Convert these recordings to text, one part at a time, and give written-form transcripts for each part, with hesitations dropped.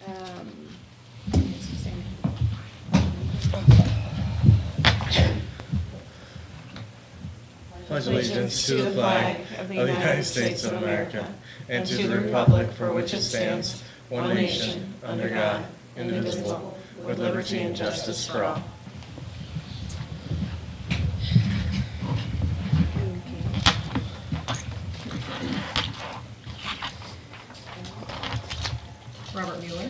It's the same. Pledge allegiance to the flag of the United States of America and to the republic for which it stands, one nation, under God, indivisible, with liberty and justice for all. Robert Mueller.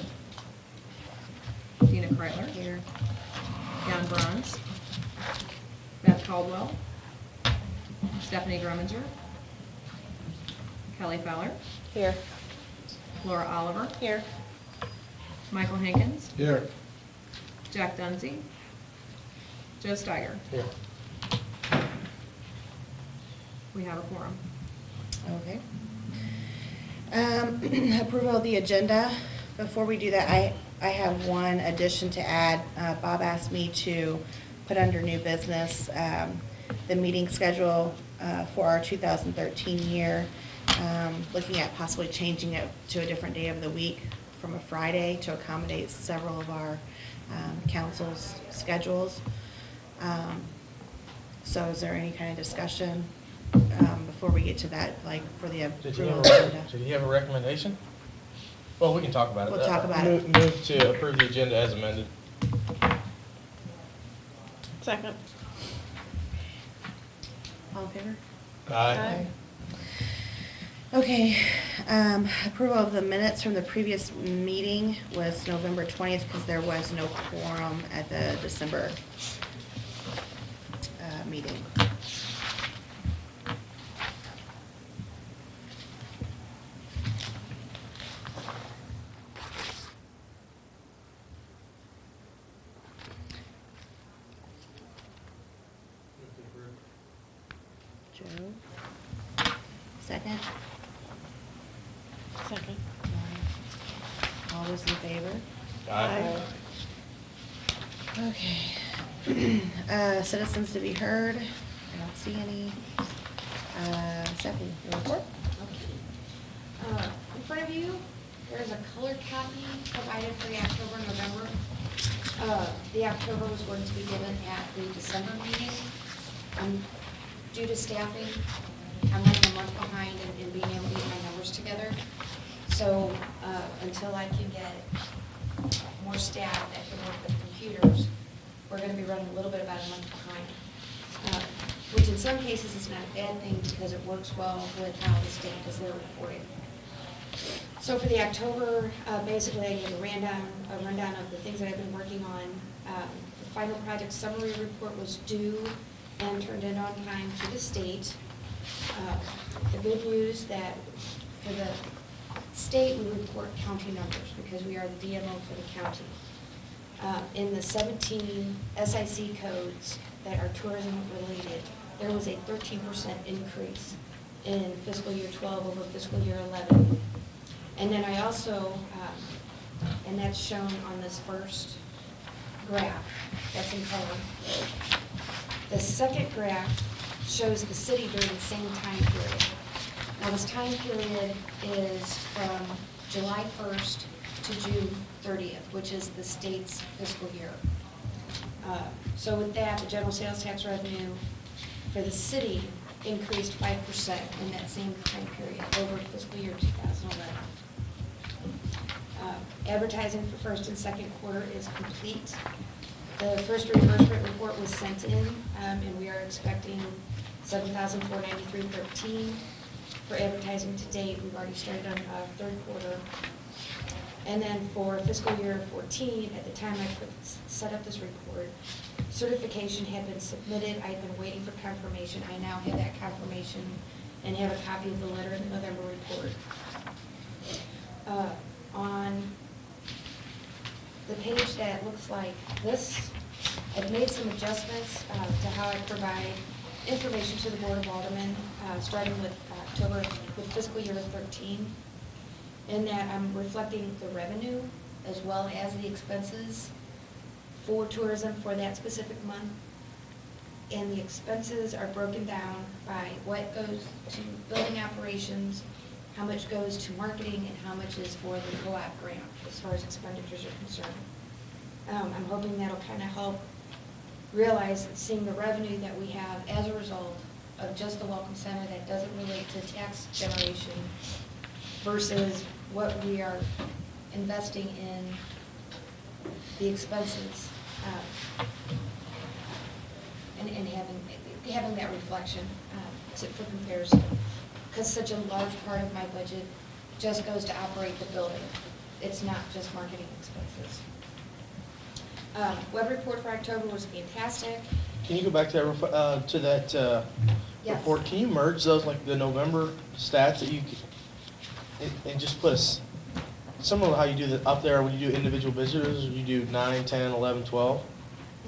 Dina Kreitler. Here. Jan Bronze. Beth Caldwell. Stephanie Grumminger. Kelly Fowler. Here. Laura Oliver. Here. Michael Hankins. Here. Jack Dunsey. Joe Steiger. Here. We have a quorum. Okay. Approval of the agenda. Before we do that, I have one addition to add. Bob asked me to put under new business the meeting schedule for our 2013 year, looking at possibly changing it to a different day of the week from a Friday to accommodate several of our council's schedules. So is there any kind of discussion before we get to that, like for the approval of the agenda? Did he have a recommendation? Well, we can talk about it. We'll talk about it. Move to approve the agenda as amended. Second. All in favor? Aye. Okay, approval of the minutes from the previous meeting was November 20th because there was no quorum at the December meeting. Joe? Second? Second. All those in favor? Aye. Okay. Citizens to be heard. I don't see any. Stephanie, your report? Okay. In front of you, there's a colored copy provided for the October and November. The October was going to be given at the December meeting. Due to staffing, I'm running a month behind in being able to get my numbers together. So until I can get more staff that can work with computers, we're going to be running a little bit about a month behind, which in some cases is not a bad thing because it works well with how the state does their reporting. So for the October, basically I gave a rundown of the things that I've been working on. The final project summary report was due and turned in on time to the state. The good news that for the state we report county numbers because we are the DMO for the county. In the 17 SIC codes that are tourism related, there was a 13% increase in fiscal year 12 over fiscal year 11. And then I also, and that's shown on this first graph, that's in color. The second graph shows the city during the same time period. Now this time period is from July 1st to June 30th, which is the state's fiscal year. So with that, the general sales tax revenue for the city increased 5% in that same time period over fiscal year 2011. Advertising for first and second quarter is complete. The first reimbursement report was sent in, and we are expecting $7,493.13 for advertising to date. We've already started on third quarter. And then for fiscal year 14, at the time I set up this report, certification had been submitted. I had been waiting for confirmation. I now have that confirmation and have a copy of the letter in the November report. On the page that looks like this, I've made some adjustments to how I provide information to the Board of Aldermen, starting with October, with fiscal year 13, in that I'm reflecting the revenue as well as the expenses for tourism for that specific month. And the expenses are broken down by what goes to building operations, how much goes to marketing and how much is for the co-op grant as far as expenditures are concerned. I'm hoping that'll kind of help realize seeing the revenue that we have as a result of just the Welcome Center that doesn't relate to tax generation versus what we are investing in the expenses, and having that reflection for comparison. Because such a large part of my budget just goes to operate the building. It's not just marketing expenses. Web report for October was fantastic. Can you go back to that Yes. report? Can you merge those, like the November stats that you and just put similar to how you do that up there when you do individual visitors, you do 9, 10, 11, 12?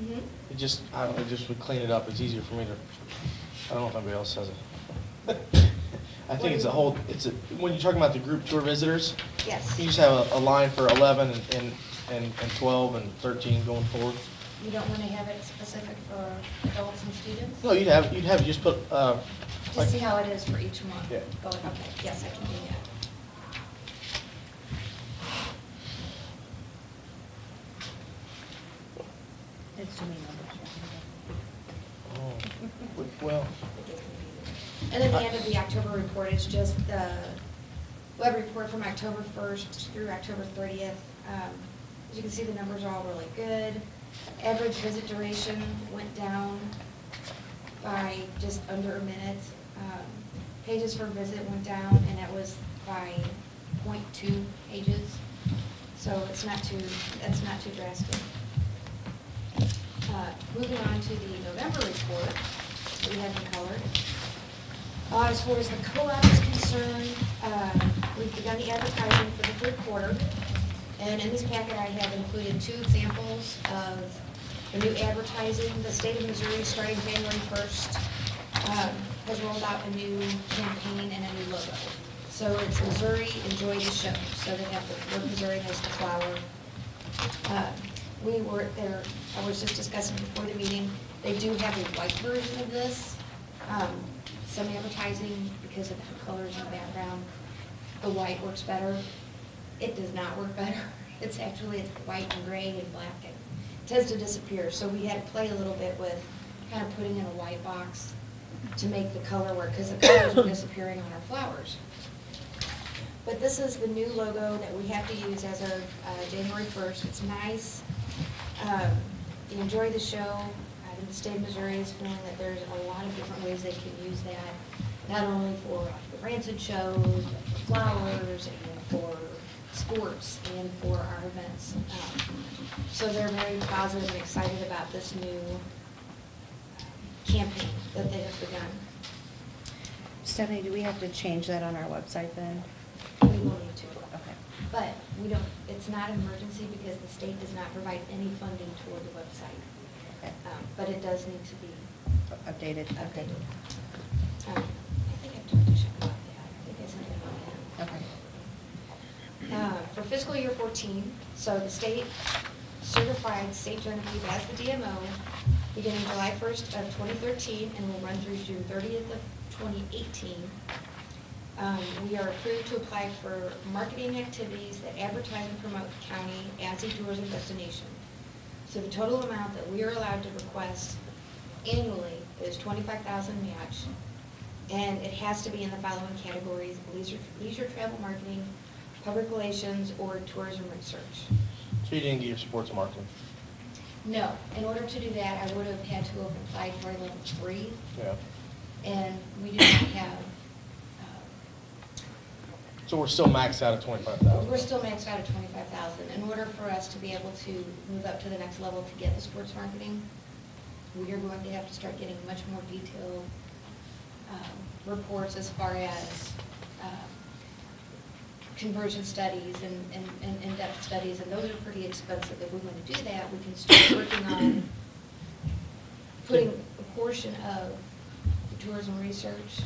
Mhm. It just, I don't know, it just would clean it up. It's easier for me to, I don't know if anybody else says it. I think it's a whole, when you're talking about the group tour visitors, Yes. you just have a line for 11 and 12 and 13 going forward. You don't want to have it specific for adults and students? No, you'd have just put, To like, see how it is for each month? Yeah. Going, okay, yes, I can do that. It's too many numbers. oh, well, And then the end of the October report is just the web report from October 1st through October 30th. As you can see, the numbers are all really good. Average visit duration went down by just under a minute. Pages per visit went down, and that was by 0.2 pages. So that's not too drastic. Moving on to the November report, that we have in color. As far as the co-op is concerned, we've begun the advertising for the third quarter. And in this packet, I have included 2 examples of the new advertising. The state of Missouri, starting January 1st, has rolled out a new campaign and a new logo. So it's Missouri, Enjoy the Show. So they have the word Missouri as the flower. We were there, I was just discussing before the meeting, they do have a white version of this. Some advertising, because of the colors in the background, the white works better. It does not work better. It's white and gray and black, and it tends to disappear. So we had to play a little bit with kind of putting in a white box to make the color work, because the colors were disappearing on our flowers. But this is the new logo that we have to use as of January 1st. It's nice. They enjoy the show. I think the state of Missouri is feeling that there's a lot of different ways they can use that, not only for the rancid shows, but for flowers and for sports and for our events. So they're very positive and excited about this new campaign that they have begun. Stephanie, do we have to change that on our website then? We will need to. Okay. But we don't, it's not an emergency because the state does not provide any funding toward the website. Okay. But it does need to be Updated? Okay. I think I've talked to Chuck about that. I think I sent him about that. Okay. For fiscal year 14, so the state certified St. Genevieve as the DMO beginning July 1st of 2013 and will run through June 30th of 2018. We are approved to apply for marketing activities that advertise and promote the county as a tourism destination. So the total amount that we are allowed to request annually is $25,000 match, and it has to be in the following categories: leisure travel marketing, public relations, or tourism research. so you didn't get your sports marketing? No, in order to do that, I would have had to have applied for a level 3, Yeah. and we do not have, So we're still maxed out at 25,000? we're still maxed out at $25,000. In order for us to be able to move up to the next level to get the sports marketing, we are going to have to start getting much more detailed reports as far as conversion studies and in-depth studies, and those are pretty expensive. If we want to do that, we can start working on putting a portion of the tourism research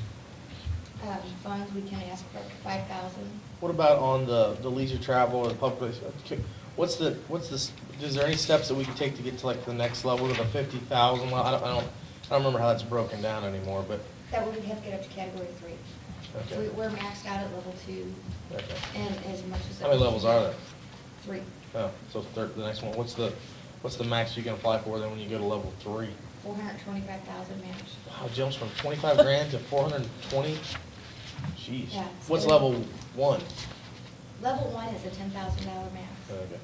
funds. We can ask for up to $5,000. What about on the leisure travel or the public, is there any steps that we can take to get to like the next level, to the 50,000? I don't remember how that's broken down anymore, but, That we would have to get up to category 3. Okay. We're maxed out at level 2, Okay. and as much as. How many levels are there? 3. Oh, so the next one, what's the max you can apply for then when you go to level 3? 425,000 match. Wow, it jumps from 25 grand to 420? Jeez. Yeah, What's so- level 1? Level 1 is a $10,000 max. Okay.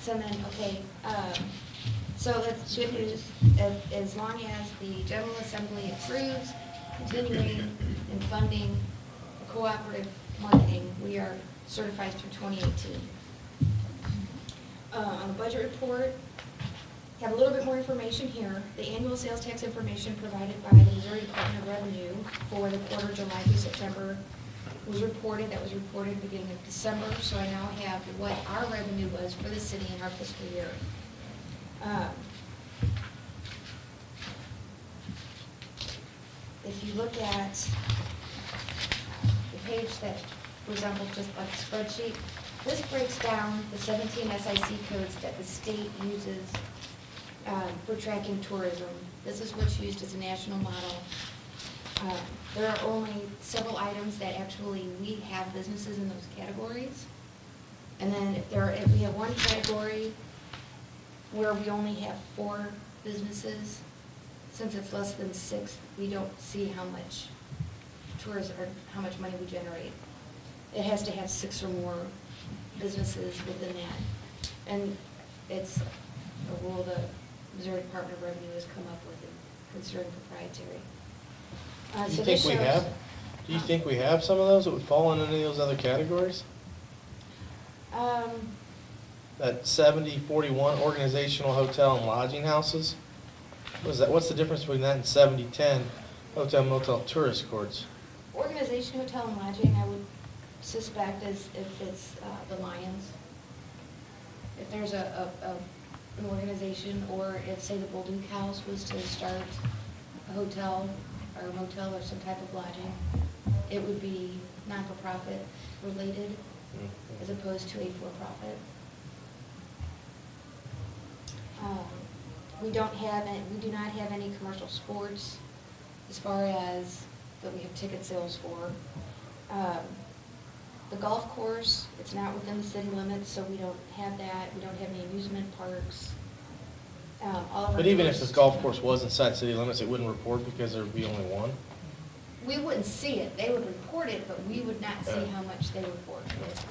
So then, okay, so that's good news. As long as the General Assembly approves continuing and funding cooperative marketing, we are certified through 2018. On the budget report, have a little bit more information here. The annual sales tax information provided by the Missouri Department of Revenue for the quarter July through September was reported. That was reported beginning of December, so I now have what our revenue was for the city in our fiscal year. If you look at the page that resembles just like a spreadsheet, this breaks down the 17 SIC codes that the state uses for tracking tourism. This is what's used as a national model. There are only several items that actually we have businesses in those categories. And then if we have one category where we only have 4 businesses, since it's less than 6, we don't see how much tourism or how much money we generate. It has to have 6 or more businesses within that. And it's a rule the Missouri Department of Revenue has come up with and considered proprietary. Do So you this think we shows- have? Do you think we have some of those that would fall in any of those other categories? That 70-41 organizational hotel and lodging houses? What is that? What's the difference between that and 70-10 hotel motel tourist courts? Organization, hotel, and lodging, I would suspect is if it's the Lions. If there's an organization, or if, say, the Bolduc House was to start a hotel or a motel or some type of lodging, it would be non-for-profit related as opposed to a for-profit. We do not have any commercial sports as far as that we have ticket sales for. The golf course, it's not within the city limits, so we don't have that. We don't have any amusement parks. All of our But even if tourists- this golf course was inside city limits, it wouldn't report because there would be only one? We wouldn't see it. They would report it, but we would not see Yeah. how much they report it.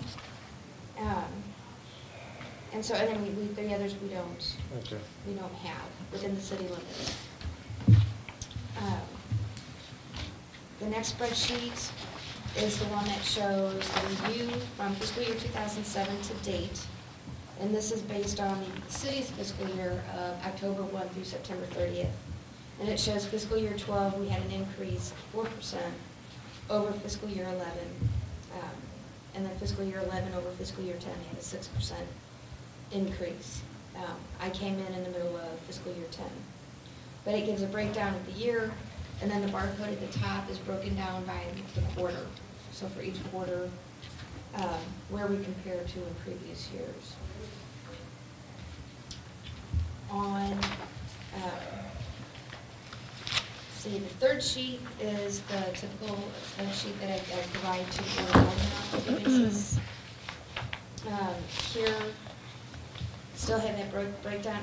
And so, and then the others we Okay. don't have within the city limits. The next spreadsheet is the one that shows the review from fiscal year 2007 to date. And this is based on the city's fiscal year of October 1 through September 30th. And it shows fiscal year 12, we had an increase of 4% over fiscal year 11. And then fiscal year 11 over fiscal year 10 had a 6% increase. I came in the middle of fiscal year 10. But it gives a breakdown of the year, and then the barcode at the top is broken down by the quarter. So for each quarter, where we compare to in previous years. On, see, the third sheet is the typical sheet that I provide to the board on a monthly basis. Here, still have that breakdown.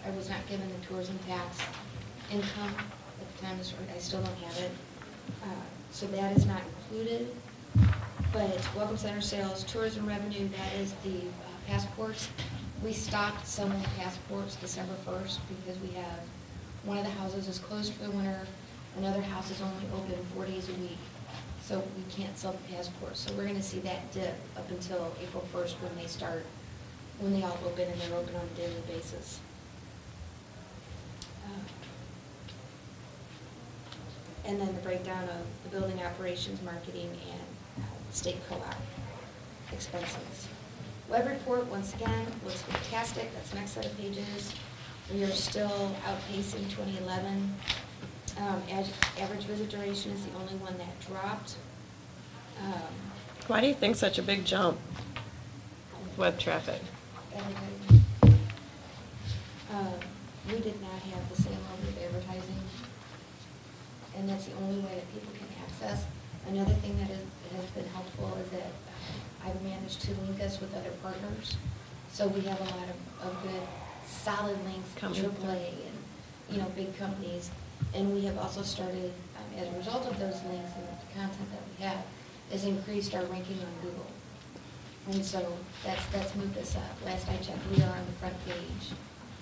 I was not given the tourism tax income at the time, I still don't have it. So that is not included. But Welcome Center sales, tourism revenue, that is the passports. We stopped selling passports December 1st because we have, one of the houses is closed for the winter, another house is only open 4 days a week. So we can't sell the passports. So we're going to see that dip up until April 1st when they all open, and they're open on a daily basis. And then the breakdown of the building operations, marketing, and state co-op expenses. Web report, once again, looks fantastic. That's the next set of pages. We are still outpacing 2011. Average visit duration is the only one that dropped. Why do you think such a big jump? Web traffic. We did not have the same level of advertising and that's the only way that people can access. Another thing that has been helpful is that I've managed to link us with other partners. So we have a lot of good, solid links, Coming AAA and, you know, big companies. And we have also started, as a result of those links and the content that we have, has increased our ranking on Google. And so that's moved us up. Last I checked, we are on the front page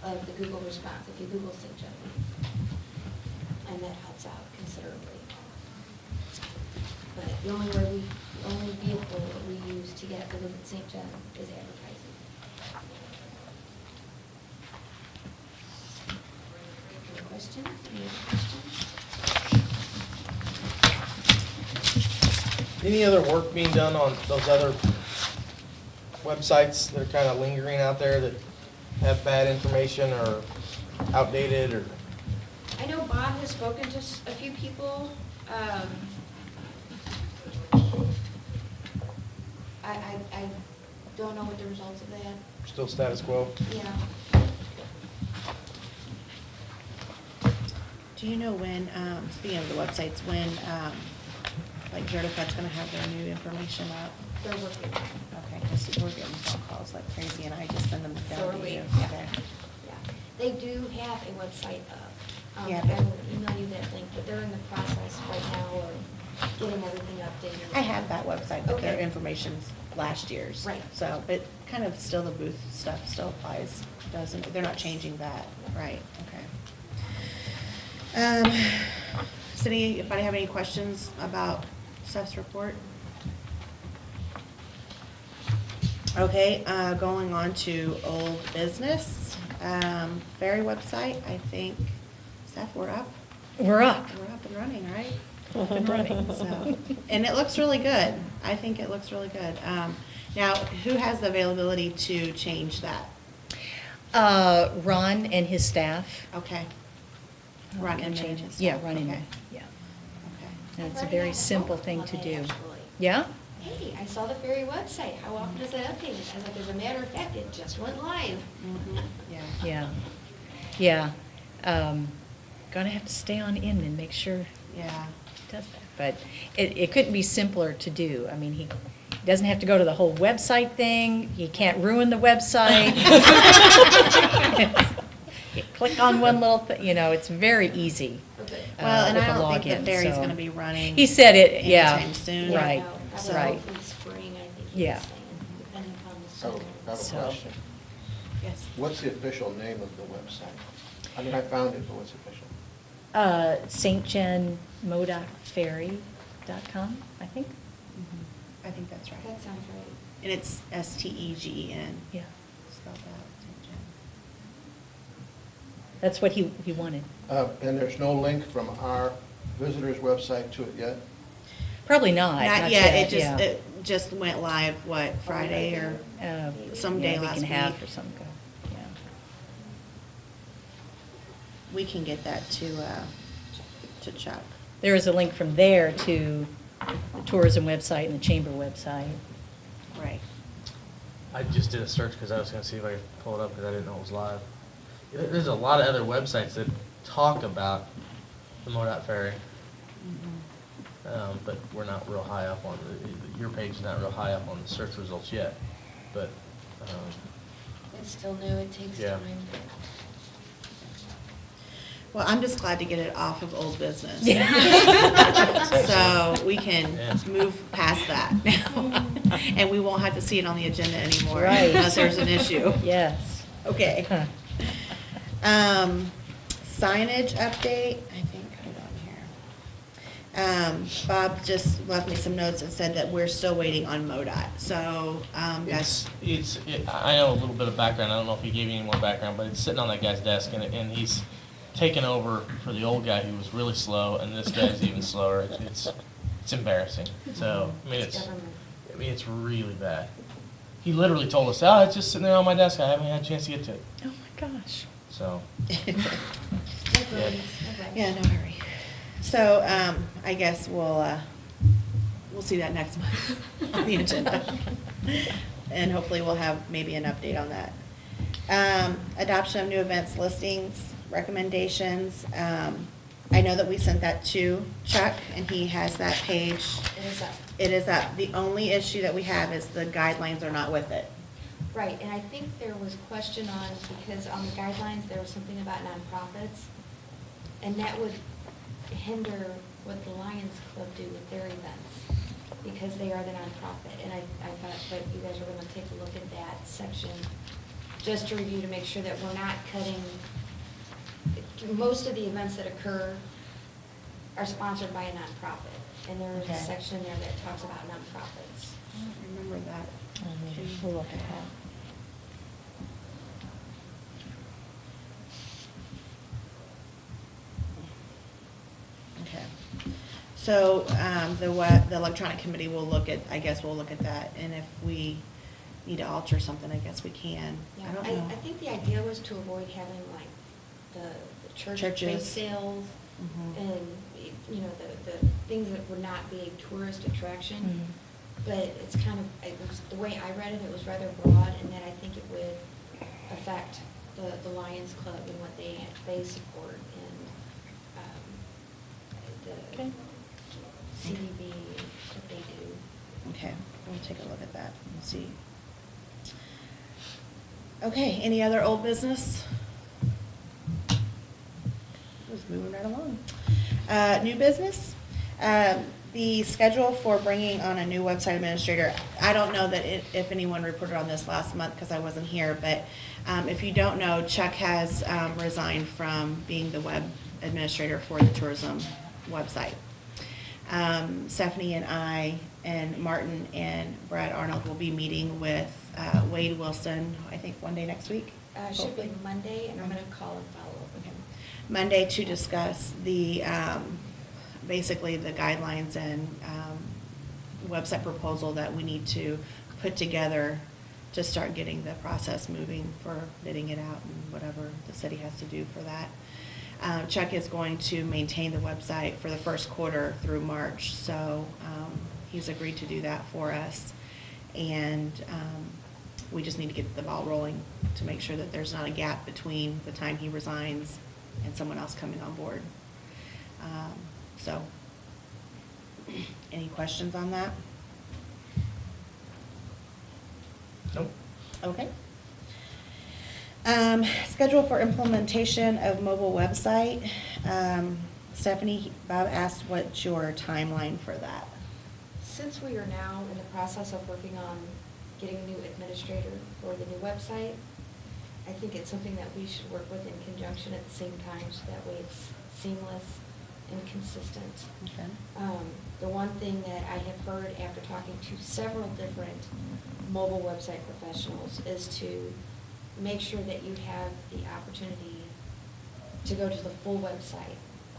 of the Google response, if you Google St. John. And that helps out considerably. But the only vehicle that we use to get the Visit St. John is advertising. Any questions? Any other questions? Any other work being done on those other websites that are kind of lingering out there that have bad information or outdated or? I know Bob has spoken to a few people. I don't know what the results of that. Still status quo? Yeah. Do you know when, speaking of the websites, when, like Certifed's gonna have their new information up? They're working. Okay, because we're getting phone calls like crazy, and I just send them So down are to we. you. Yeah. Okay. Yeah. They do have a website up. Yeah, I but- will email you that link, but they're in the process right now of getting everything updated. I have that website, but their Okay. information's last year's. Right. So, but kind of still the booth stuff still applies, doesn't it? They're not changing that, right, okay. Does anybody have any questions about Seth's report? Okay, going on to old business. Ferry website, I think, Seth, we're up? We're up. We're up and running, right? Up and running. So, and it looks really good. I think it looks really good. Now, who has the availability to change that? Ron and his staff. Okay. Ron can Inman change and it. his Yeah, staff, Ron Inman, okay. yeah. Okay. And it's a I've already very had simple phone thing call to on do. that, actually. Yeah? Hey, I saw the ferry website. How often is that updated? I was like, as a matter of fact, it just went live. Mhm. Yeah. Yeah. Gonna have to stay on Inman and make sure Yeah. he does that. But it couldn't be simpler to do. I mean, he doesn't have to go to the whole website thing. He can't ruin the website. You click on one little thing, it's very easy. Okay. Well, and with I a don't think the login, ferry's so. gonna be running. He said it, yeah. anytime soon. Yeah, Right, no, So- probably right. hopefully spring, I think he Yeah. was saying, depending upon the So, snow. I have a So- question. Yes. What's the official name of the website? I mean, I found it, but what's official? stjohn.ferry.com, I think. Mhm. I think that's right. That sounds right. And it's Stegen. Yeah, Spelled out. St. John. that's what he wanted. And there's no link from our visitors' website to it yet? Probably not. Not yet, yeah. it just went live, what, Friday or? someday yeah, last week and a half week. or something ago, yeah. We can get that to Chuck. There is a link from there to the tourism website and the chamber website. Right. I just did a search because I was going to see if I could pull it up because I didn't know it was live. There's a lot of other websites that talk about the MoDOT ferry, but we're not real high up on, your page is not real high up on the search results yet, but, It's still new, it takes Yeah. time. Well, I'm just glad to get it off of old business. Yeah. So we can Yeah. move past that now. And we won't have to see it on the agenda anymore. Right. Unless there's an issue. Yes. Okay. Signage update, I think, hold on here. Bob just left me some notes and said that we're still waiting on MoDOT, so, guys. I know a little bit of background, I don't know if he gave you any more background, but it's sitting on that guy's desk and he's taken over for the old guy who was really slow, and this guy's even slower. It's embarrassing. So, I mean, it's really bad. He literally told us, oh, it's just sitting there on my desk, I haven't had a chance to get to it. Oh, my gosh. So, No worries, no worries. Yeah, no hurry. So, I guess we'll see that next month on the agenda. And hopefully we'll have maybe an update on that. Adoption of new events listings, recommendations. I know that we sent that to Chuck, and he has that page. It is up. It is up. The only issue that we have is the guidelines are not with it. Right, and I think there was question on, because on the guidelines, there was something about nonprofits, and that would hinder what the Lions Club do with their events, because they are the nonprofit. And I thought that you guys were gonna take a look at that section, just to review, to make sure that we're not cutting. Most of the events that occur are sponsored by a nonprofit, and there is a Okay. section there that talks about nonprofits. I don't remember that. We'll look at that. Okay. So, the electronic committee will look at, I guess we'll look at that, and if we need to alter something, I guess we can. Yeah, I don't know. I think the idea was to avoid having like the church bake Churches. sales Mhm. and, you know, the things that would not be a tourist attraction. Mhm. But it's kind of, the way I read it, it was rather broad, and that I think it would affect the Lions Club and what they support, and the Okay. CDB, what they do. Okay, we'll take a look at that and see. Okay, any other old business? Just moving right along. New business? The schedule for bringing on a new website administrator, I don't know that if anyone reported on this last month because I wasn't here, but if you don't know, Chuck has resigned from being the web administrator for the tourism website. Stephanie and I and Martin and Brad Arnold will be meeting with Wade Wilson, I think one day next week. Should be hopefully. Monday, and I'm gonna call and follow up with him. Monday to discuss the, basically the guidelines and website proposal that we need to put together to start getting the process moving for bidding it out and whatever the city has to do for that. Chuck is going to maintain the website for the first quarter through March, so he's agreed to do that for us. And we just need to get the ball rolling to make sure that there's not a gap between the time he resigns and someone else coming on board. So, any questions on that? Nope. Okay. Schedule for implementation of mobile website. Stephanie, Bob asked what's your timeline for that? Since we are now in the process of working on getting a new administrator for the new website, I think it's something that we should work with in conjunction at the same time, so that way it's seamless and consistent. Okay. The one thing that I have heard after talking to several different mobile website professionals is to make sure that you have the opportunity to go to the full website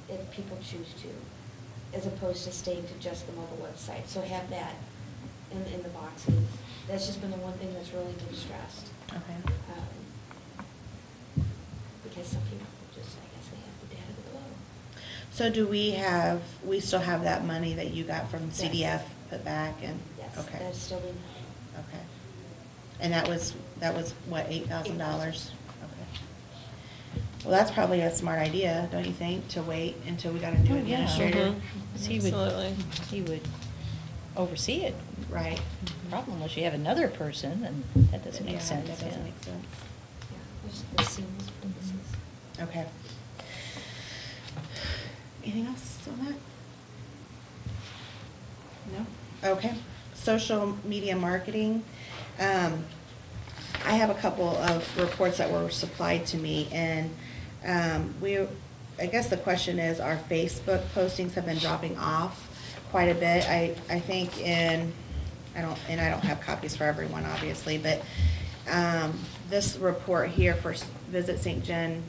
if people choose to, as opposed to staying to just the mobile website. So have that in the boxes. That's just been the one thing that's really been stressed. Okay. Because some people just, I guess they have the data to blow. So do we still have that money that you got from CDF Yes. put back and? Yes, Okay. that's still being. Okay. And that was what, $8,000? Okay. Well, that's probably a smart idea, don't you think, to wait until we got a new Oh, yeah. administrator? Mhm. He would, Absolutely. he would oversee it. Right. Problem unless you have another person, and that doesn't Yeah, make sense. That doesn't yeah. make sense. Yeah, there's the seamless purposes. Okay. Anything else on that? No? Okay. Social media marketing. I have a couple of reports that were supplied to me, and I guess the question is, our Facebook postings have been dropping off quite a bit. I think I don't have copies for everyone, obviously, but this report here for Visit St. John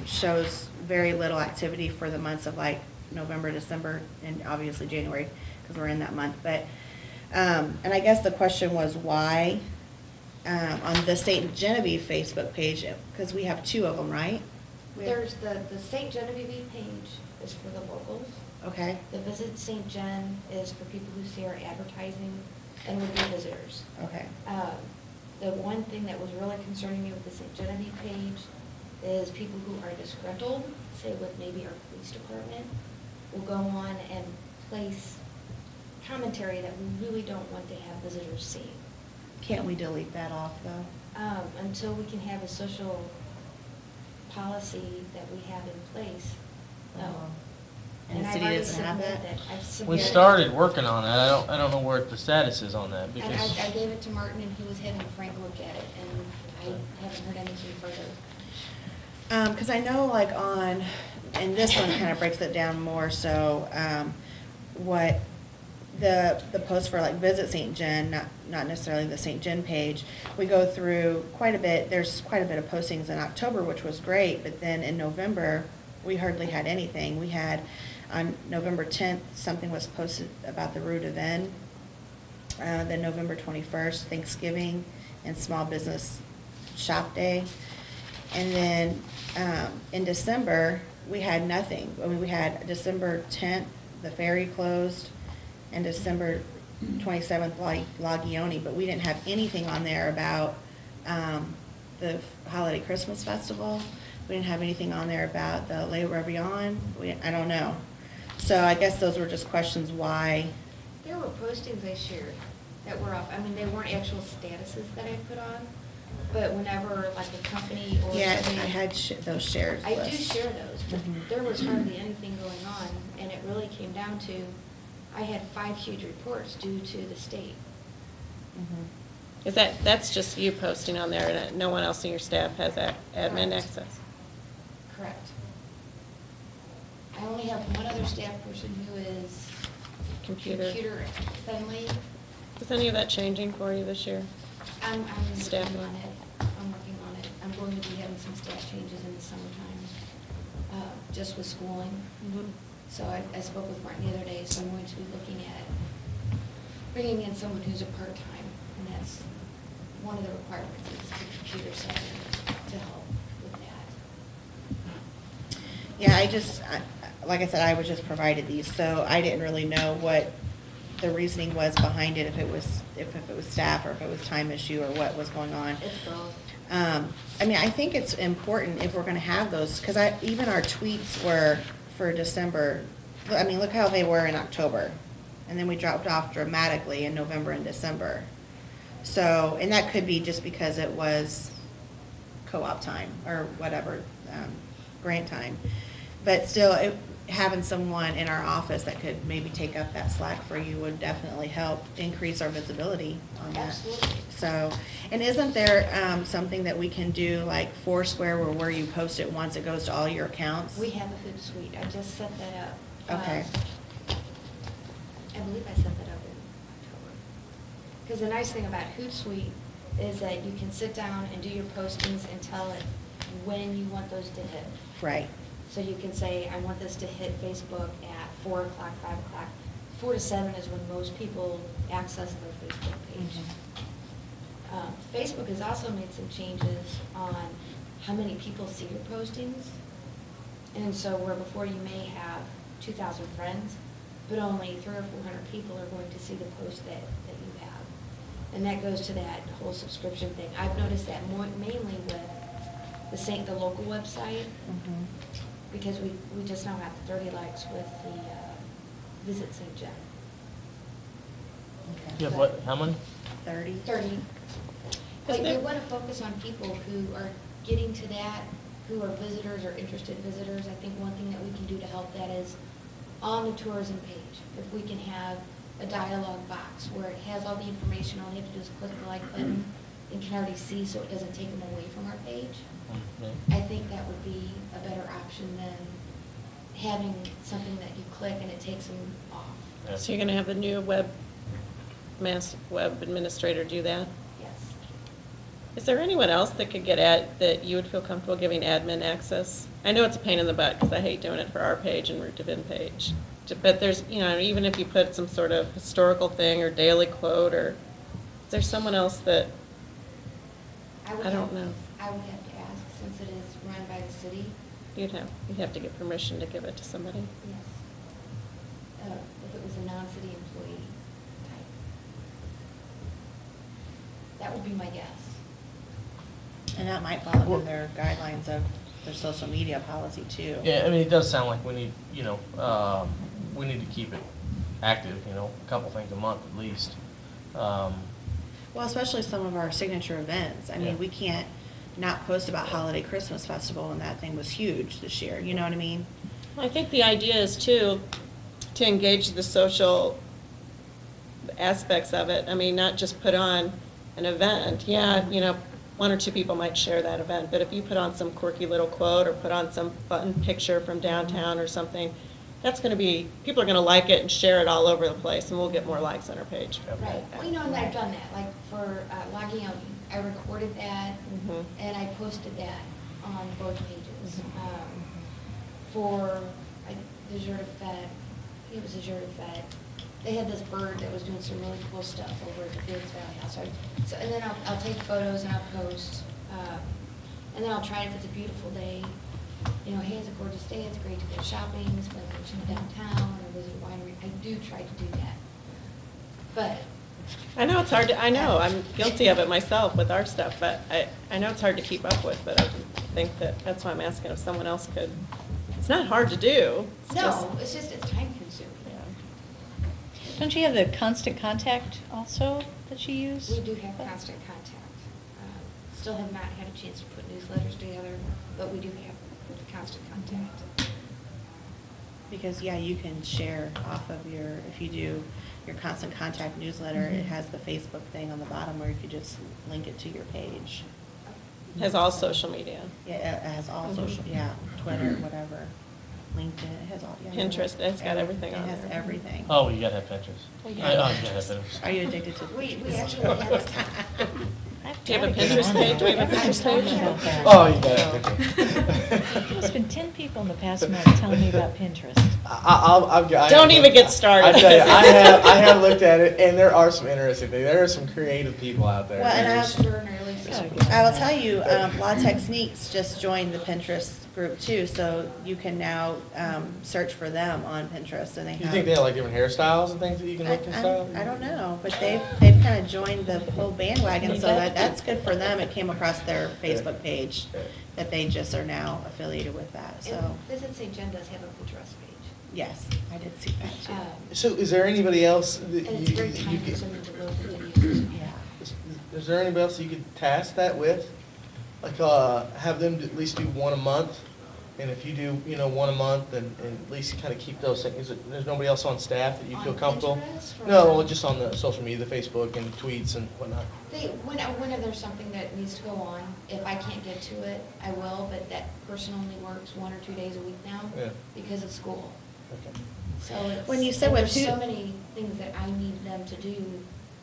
shows very little activity for the months of like November, December, and obviously January, because we're in that month. But and I guess the question was why on the St. Genevieve Facebook page, because we have two of them, right? There's the St. Genevieve page is for the locals. Okay. The Visit St. John is for people who see our advertising and would be visitors. Okay. The one thing that was really concerning me with the St. Genevieve page is people who are disgruntled, say with maybe our police department, will go on and place commentary that we really don't want to have visitors see. Can't we delete that off, though? Until we can have a social policy that we have in place. No. And the I've city already doesn't have submitted that? I've We submitted- started working on that. I don't know where the status is on that And because. I gave it to Martin, and he was having Frank look at it, and I haven't heard anything further. Because I know like on, and this one kind of breaks it down more, so what the post for like Visit St. John, not necessarily the St. John page, we go through quite a bit, there's quite a bit of postings in October, which was great, but then in November, we hardly had anything. We had, on November 10th, something was posted about the Rue de Vin. Then November 21st, Thanksgiving and Small Business Shop Day. And then in December, we had nothing. I mean, we had December 10th, the ferry closed, and December 27th, La Guione, but we didn't have anything on there about the holiday Christmas festival. We didn't have anything on there about the Le Réveillon. I don't know. So I guess those were just questions why. There were postings I shared that were up. I mean, they weren't actual statuses that I put on, but whenever like a company or Yeah, I something. had those shared I do lists. share those, but Mhm. there was hardly anything going on, and it really came down to, I had 5 huge reports due to the state. Mhm. Is that's just you posting on there, and no one else in your staff has admin Correct. access? Correct. I only have one other staff person who is Computer. computer friendly. Is any of that changing for you this year? I'm working Staffing. on it. I'm working on it. I'm going to be having some staff changes in the summertime, just with schooling. So I spoke with Martin the other day, so I'm going to be looking at bringing in someone who's a part-time, and that's one of the requirements is the computer savvy to help with that. Yeah, like I said, I was just provided these, so I didn't really know what the reasoning was behind it, if it was staff or if it was time issue or what was going on. It's both. I mean, I think it's important if we're gonna have those, because even our tweets were for December. I mean, look how they were in October, and then we dropped off dramatically in November and December. So, and that could be just because it was co-op time or whatever, grant time. But still, having someone in our office that could maybe take up that slack for you would definitely help increase our visibility on that. Absolutely. So, and isn't there something that we can do like Foursquare where you post it once, it goes to all your accounts? We have a Hootsuite. I just set that up. Okay. I believe I set that up in October. Because the nice thing about Hootsuite is that you can sit down and do your postings and tell it when you want those to hit. Right. So you can say, I want this to hit Facebook at 4 o'clock, 5 o'clock. 4 to 7 is when most people access their Facebook page. Facebook has also made some changes on how many people see your postings. And so where before you may have 2,000 friends, but only 300 or 400 people are going to see the post that you have. And that goes to that whole subscription thing. I've noticed that mainly with the local website, Mhm. because we just now have 30 likes with the Visit St. John. Okay. You have what, how many? 30? 30. But we want to focus on people who are getting to that, who are visitors or interested visitors. I think one thing that we can do to help that is on the tourism page, if we can have a dialogue box where it has all the information, all you have to do is click the like button and can already see so it doesn't take them away from our page. Okay. I think that would be a better option than having something that you click and it takes them off. Yeah. So you're going to have the new web administrator do that? Yes. Is there anyone else that could that you would feel comfortable giving admin access? I know it's a pain in the butt because I hate doing it for our page and Route to Vin page. But there's, even if you put some sort of historical thing or daily quote, or is there someone else that, I don't know. I would have to ask, since it is run by the city. You'd have to get permission to give it to somebody? Yes. If it was a non-city employee type. That would be my guess. And that might fall under their guidelines of their social media policy too. Yeah, I mean, it does sound like we need, we need to keep it active, a couple things a month at least. Well, especially some of our signature events. I mean, Yeah. we can't not post about Holiday Christmas Festival, and that thing was huge this year, you know what I mean? I think the idea is too, to engage the social aspects of it. I mean, not just put on an event. Yeah, one or two people might share that event, but if you put on some quirky little quote or put on some fun picture from downtown or something, that's going to be, people are going to like it and share it all over the place, and we'll get more likes on our page. Right, well, and I've done that, like for logging out, I recorded that, Mhm. and I posted that on both pages. Mm-hmm. For Deserta Fed, I think it was Deserta Fed, they had this bird that was doing some really cool stuff over at the Fields Valley House. And then I'll take photos and I'll post, and then I'll try, if it's a beautiful day, hey, it's a gorgeous day, it's great to go shopping, spend some downtown, or visit a winery. I do try to do that. But I know it's hard to, I know, I'm guilty of it myself with our stuff, but I know it's hard to keep up with, but I think that's why I'm asking if someone else could. It's not hard to do. It's it's time consuming. Yeah. Don't you have the constant contact also that you use? We do have constant contact. Still have not had a chance to put newsletters together, but we do have constant contact. Because, yeah, you can share off of if you do your constant contact newsletter, it has the Facebook thing on the bottom where you could just link it to your page. Has all social media. Yeah, it has all Mhm. social, yeah, Twitter, whatever, LinkedIn, it has all. Yeah, Pinterest, it's got everything on It has there. everything. Oh, you gotta have Pinterest. We You gotta gotta have have Pinterest. Are you addicted to We Pinterest? actually have Do you have a Pinterest page? Do we have a Pinterest page? Oh, you gotta have Pinterest. There's been 10 people in the past month telling me about Pinterest. Don't even get started. I tell you, I have looked at it, and there are some interesting things. There are some creative people out there. Well, and extraordinarily I will tell you, La Techniques just joined the Pinterest group too, so you can now search for them on Pinterest, and they have. You think they have like different hairstyles and things that you can look and style? I don't know, but they've kind of joined the whole bandwagon, so that's good for them. It came across their Facebook page that they just are now affiliated with that, so, And Visit St. John does have a Pinterest page. yes, I did see that too. So is there anybody else that And it's very you time could, consuming to load the videos. Yeah. is there anybody else you could task that with? Like, have them at least do one a month, and if you do, one a month, and at least kind of keep those things. There's nobody else on staff that you feel On comfortable? Pinterest or- No, just on the social media, the Facebook and tweets and whatnot. Whenever there's something that needs to go on, if I can't get to it, I will, but that person only works 1 or 2 days a week now Yeah. because of school. Okay. So it's. When you said and with there's so who- many things that I need them to do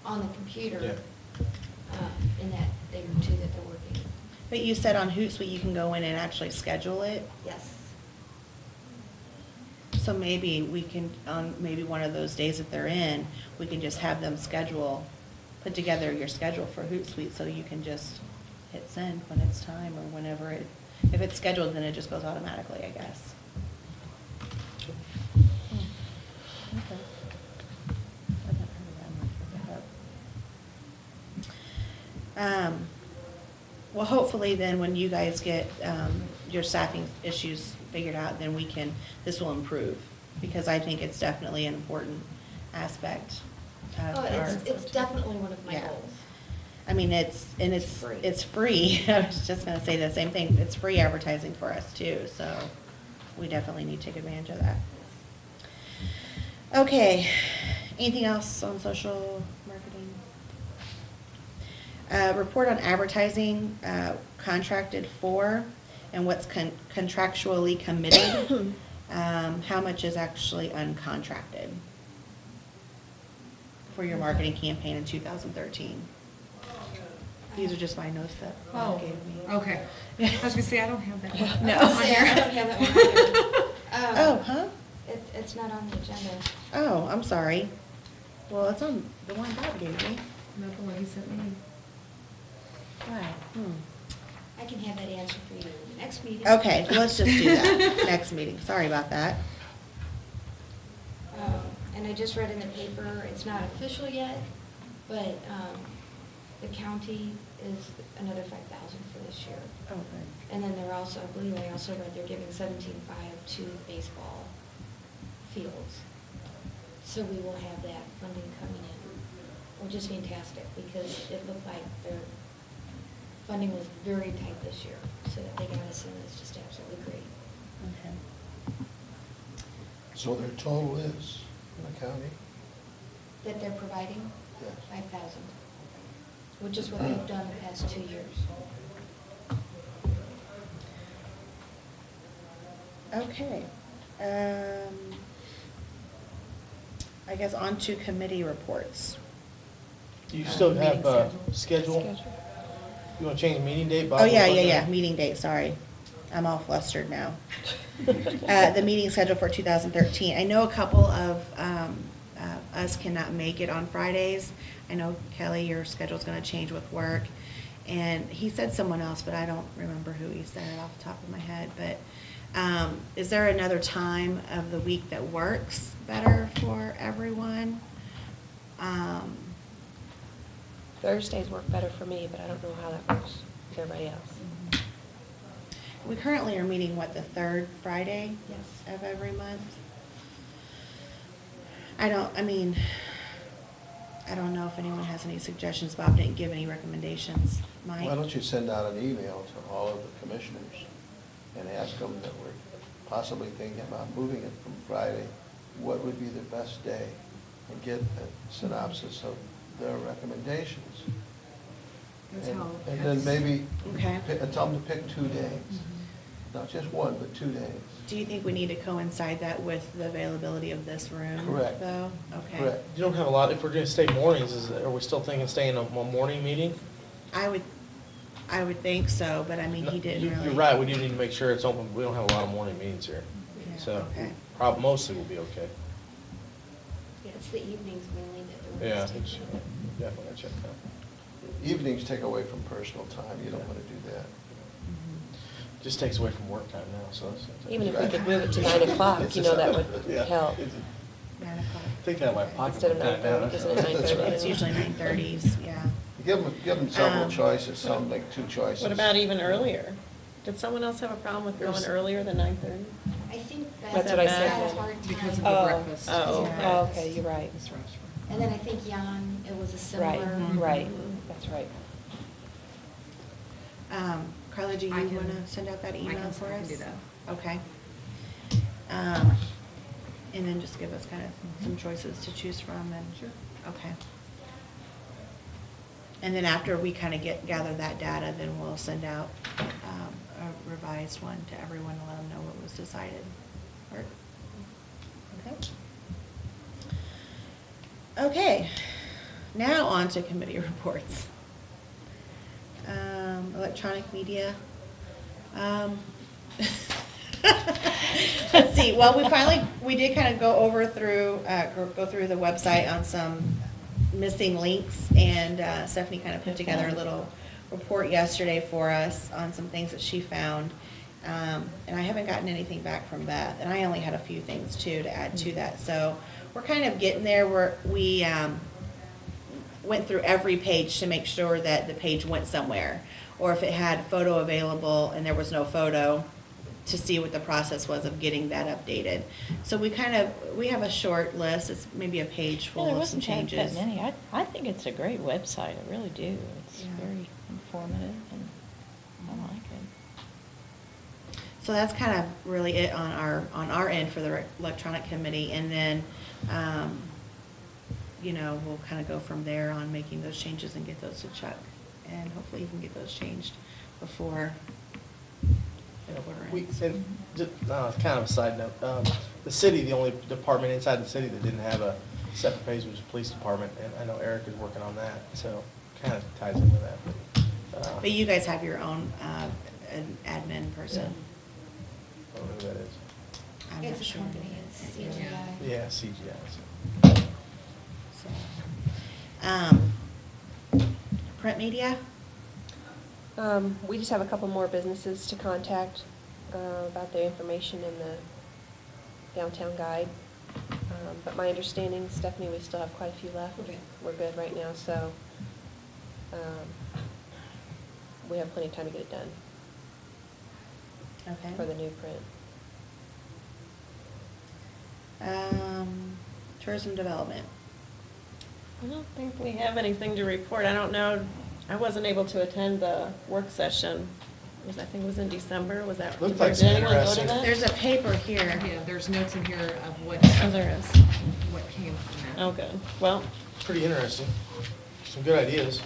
on the computer Yeah. in that day or two that they're working. But you said on Hootsuite you can go in and actually schedule it, Yes. so maybe we can, on maybe one of those days that they're in, we can just have them put together your schedule for Hootsuite, so you can just hit send when it's time, or whenever if it's scheduled, then it just goes automatically, I guess. Okay. I've never heard of that. Well, hopefully then, when you guys get your staffing issues figured out, then this will improve, because I think it's definitely an important aspect of Oh, our. it's definitely one of my Yeah. goals. I mean, it's free. it's free. I was just gonna say the same thing. It's free advertising for us too, so we definitely need to take advantage of that. Okay, anything else on social marketing? Report on advertising, contracted for, and what's contractually committed. How much is actually uncontracted for your marketing campaign in 2013? These are just my notes that Bob Oh, gave me. okay. I was gonna say, I don't have that one. No. I don't have that one either. Oh, huh? It's not on the agenda. Oh, I'm sorry. Well, it's on the one Bob gave me. Not the one he sent me. Why? I can have that answer for you in the next meeting. Okay, let's just do that next meeting. Sorry about that. And I just read in the paper, it's not official yet, but The county is another 5,000 for this year. Oh, good. And then they're also, I believe I also read they're giving 17.5 to baseball fields. So we will have that funding coming in, which is fantastic because it looked like their funding was very tight this year. So that they got us in is just absolutely great. Okay. So their total is, in the county? That they're providing? Yes. 5,000, which is what they've done the past 2 years. Okay. I guess on to committee reports. Do you still have Meeting a schedule. schedule? You want to change meeting date? Bob? Oh, yeah, meeting date, sorry. I'm all flustered now. The meeting schedule for 2013. I know a couple of us cannot make it on Fridays. I know, Kelly, your schedule's going to change with work. And he said someone else, but I don't remember who he said off the top of my head. But is there another time of the week that works better for everyone? Thursdays work better for me, but I don't know how that works with everybody else. We currently are meeting, what, the third Friday? Yes. Of every month? I don't know if anyone has any suggestions. Bob didn't give any recommendations. Mike? Why don't you send out an email to all of the commissioners and ask them that we're possibly thinking about moving it from Friday, what would be the best day? And get a synopsis of their recommendations. That's And how- and then maybe Okay. tell them to pick 2 days, not just one, but 2 days. Do you think we need to coincide that with the availability of this room? Correct. Though? Okay. Correct. You don't have a lot, if we're going to stay mornings, are we still thinking staying a morning meeting? I would think so, but I mean, he didn't really. You're right, we do need to make sure it's open, we don't have a lot of morning meetings here. Yeah, So, okay. mostly will be okay. Yeah, it's the evenings mainly that the Yeah, rooms it's- take. definitely gotta check that. Evenings take away from personal time, you don't want to do that. Mhm. Just takes away from work time now, so. Even if we could move it to 9 o'clock, you know, that would Yeah. help. 9 o'clock. Take that in my pocket. Instead of time now. 9:30, isn't it 9:30? It's usually 9:30s, yeah. Give them several Um, choices, some like 2 choices. What about even earlier? Did someone else have a problem with going earlier than 9:30? I think That's what I said. had a hard time. Because of Oh. the breakfast. Oh, okay. Oh, okay, you're right. This restaurant. And then I think Jan, it was a similar. Right, Mhm. right, that's right. Carla, do you I can- want to send out that email for us? I can do that. Okay. And then just give us kind of some choices to choose from and. Sure. Okay. And then after we kind of gather that data, then we'll send out a revised one to everyone to let them know what was decided. Work? Okay. Okay, now on to committee reports. Electronic media. Let's see, well, we did kind of go through the website on some missing links, and Stephanie kind of put together a little report yesterday for us on some things that she found. And I haven't gotten anything back from Beth, and I only had a few things too to add to that. So we're kind of getting there where we went through every page to make sure that the page went somewhere. Or if it had photo available and there was no photo, to see what the process was of getting that updated. So we have a short list, it's maybe a page Yeah, there full of some wasn't that changes. many. I think it's a great website, I really do. It's Yeah. very informative and I like it. So that's kind of really it on our end for the electronic committee, and then, we'll kind of go from there on making those changes and get those to Chuck, and hopefully you can get those changed before the quarter ends. Kind of a side note, the city, the only department inside the city that didn't have a separate page was the police department, and I know Eric is working on that, so kind of ties in with that. But you guys have your own an admin person. I don't know who that is. I'm not It's a sure. company, it's CGI. Yeah, CGI. Print media? We just have a couple more businesses to contact about their information in the downtown guide. But my understanding, Stephanie, we still have quite a few left. We're good. We're good right now, so we have plenty of time to get it done Okay. for the new print. Tourism development. I don't think we have anything to report. I don't know, I wasn't able to attend the work session. I think it was in December, was that? Looked like did some anyone go to interesting- that? There's a paper here. Yeah, there's notes in here of what, Oh, there is. what came from that. Oh, good. Well, Pretty interesting. Some good ideas.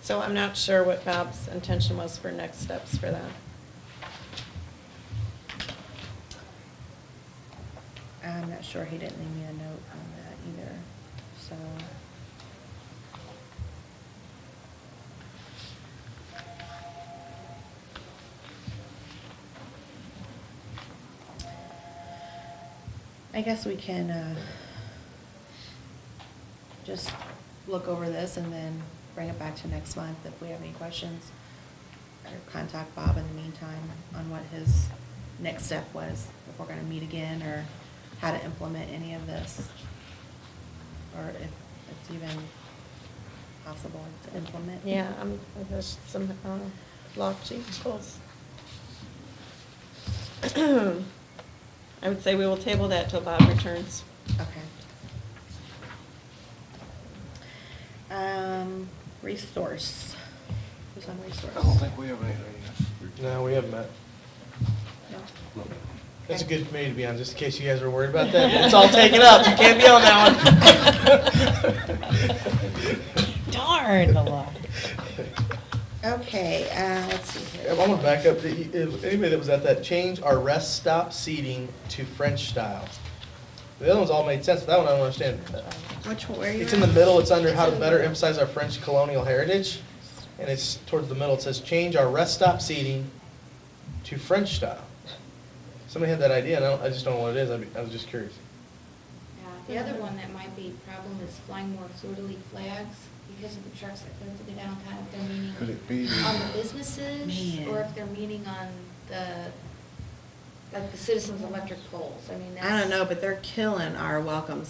so I'm not sure what Bob's intention was for next steps for that. I'm not sure, he didn't leave me a note on that either, so. I guess we can, just look over this and then bring it back to next month if we have any questions. Or contact Bob in the meantime on what his next step was, if we're gonna meet again, or how to implement any of this. Or if it's even possible to implement. Yeah, there's some locked goals. I would say we will table that till Bob returns. Okay. Resource. Who's on resource? I don't think we have anything. No, we haven't met. No? That's a good committee to be on, just in case you guys were worried about that. It's all taken up. You can't be on that one. Darn the law. Okay, let's see I here. want to back up. If anybody that was at that, change our rest stop seating to French style. The other ones all made sense, but that one I don't understand. Which, where are you It's in the at? middle, it's under how to better emphasize our French colonial heritage. And it's towards the middle, it says, change our rest stop seating to French style. Somebody had that idea, and I just don't know what it is. I was just curious. The other one that might be a problem is flying more fleur-de-lis flags because of the trucks that go through the downtown, if they're meaning Could it be? on the businesses, Man. or if they're meaning on like the citizens' electric poles. I mean, that's. I don't know, but they're killing our welcome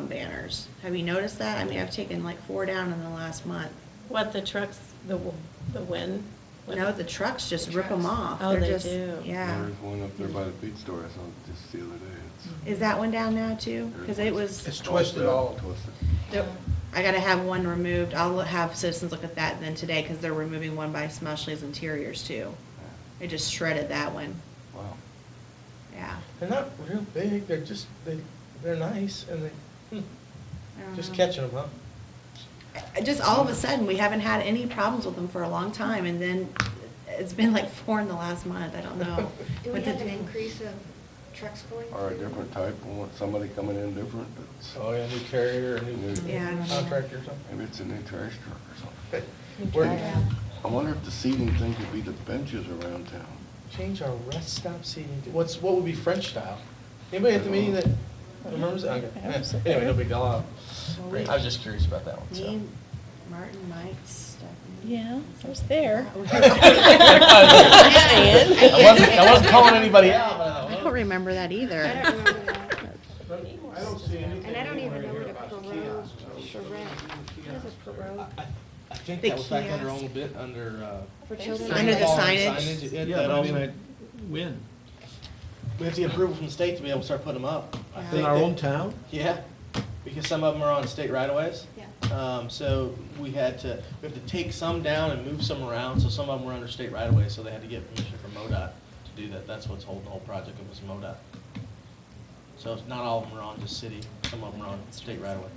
banners. Have you noticed that? I mean, I've taken like 4 down in the last month. What, the trucks, the wind? No, the trucks just The rip them trucks. off. Oh, They're they just- do. Yeah. There's one up there by the feed store I saw just the other day. Is that one down now too? Because it was, It's twisted all. Twisted. I gotta have one removed. I'll have citizens look at that then today, because they're removing one by Smushley's Interiors too. They just shredded that one. Wow. Yeah. They're not real big, they're just, they're nice, and I don't just know. catching them, huh? Just all of a sudden, we haven't had any problems with them for a long time, and then it's been like 4 in the last month. I don't know. Do we What have did- an increase of trucks going? Or a different type, we want somebody coming in different, that's, Oh, yeah, new carrier, a new Yeah, I don't know. contractor or something. maybe it's a new trash truck or something. Okay. Where- Yeah. I wonder if the seating thing could be the benches around town. Change our rest stop seating to, what would be French style? Anybody at the meeting that remembers? Okay. Yeah. Anyway, no big deal. I was just curious about that one, so. Me, Martin, Mike, Stephanie. Yeah, I was there. I wasn't calling anybody out, but I I thought, don't remember that either. I don't remember that. I don't see anything. And I don't even know anywhere what a about Perot kiosks. charrette, what is a Perot? I think The that was back under kiosk. own bit, under, For children? Under the signage? It- Yeah, that but I also- mean, when? We have to get approval from the state to be able to start putting them up. I Yeah. think In our that- own town? Yeah, because some of them are on state right-of-ways. Yeah. So we have to take some down and move some around, so some of them were under state right-of-way, so they had to get permission from MoDOT to do that. That's what's holding the whole project up, was MoDOT. So it's not all of them are on just city, some of them are on state right-of-way.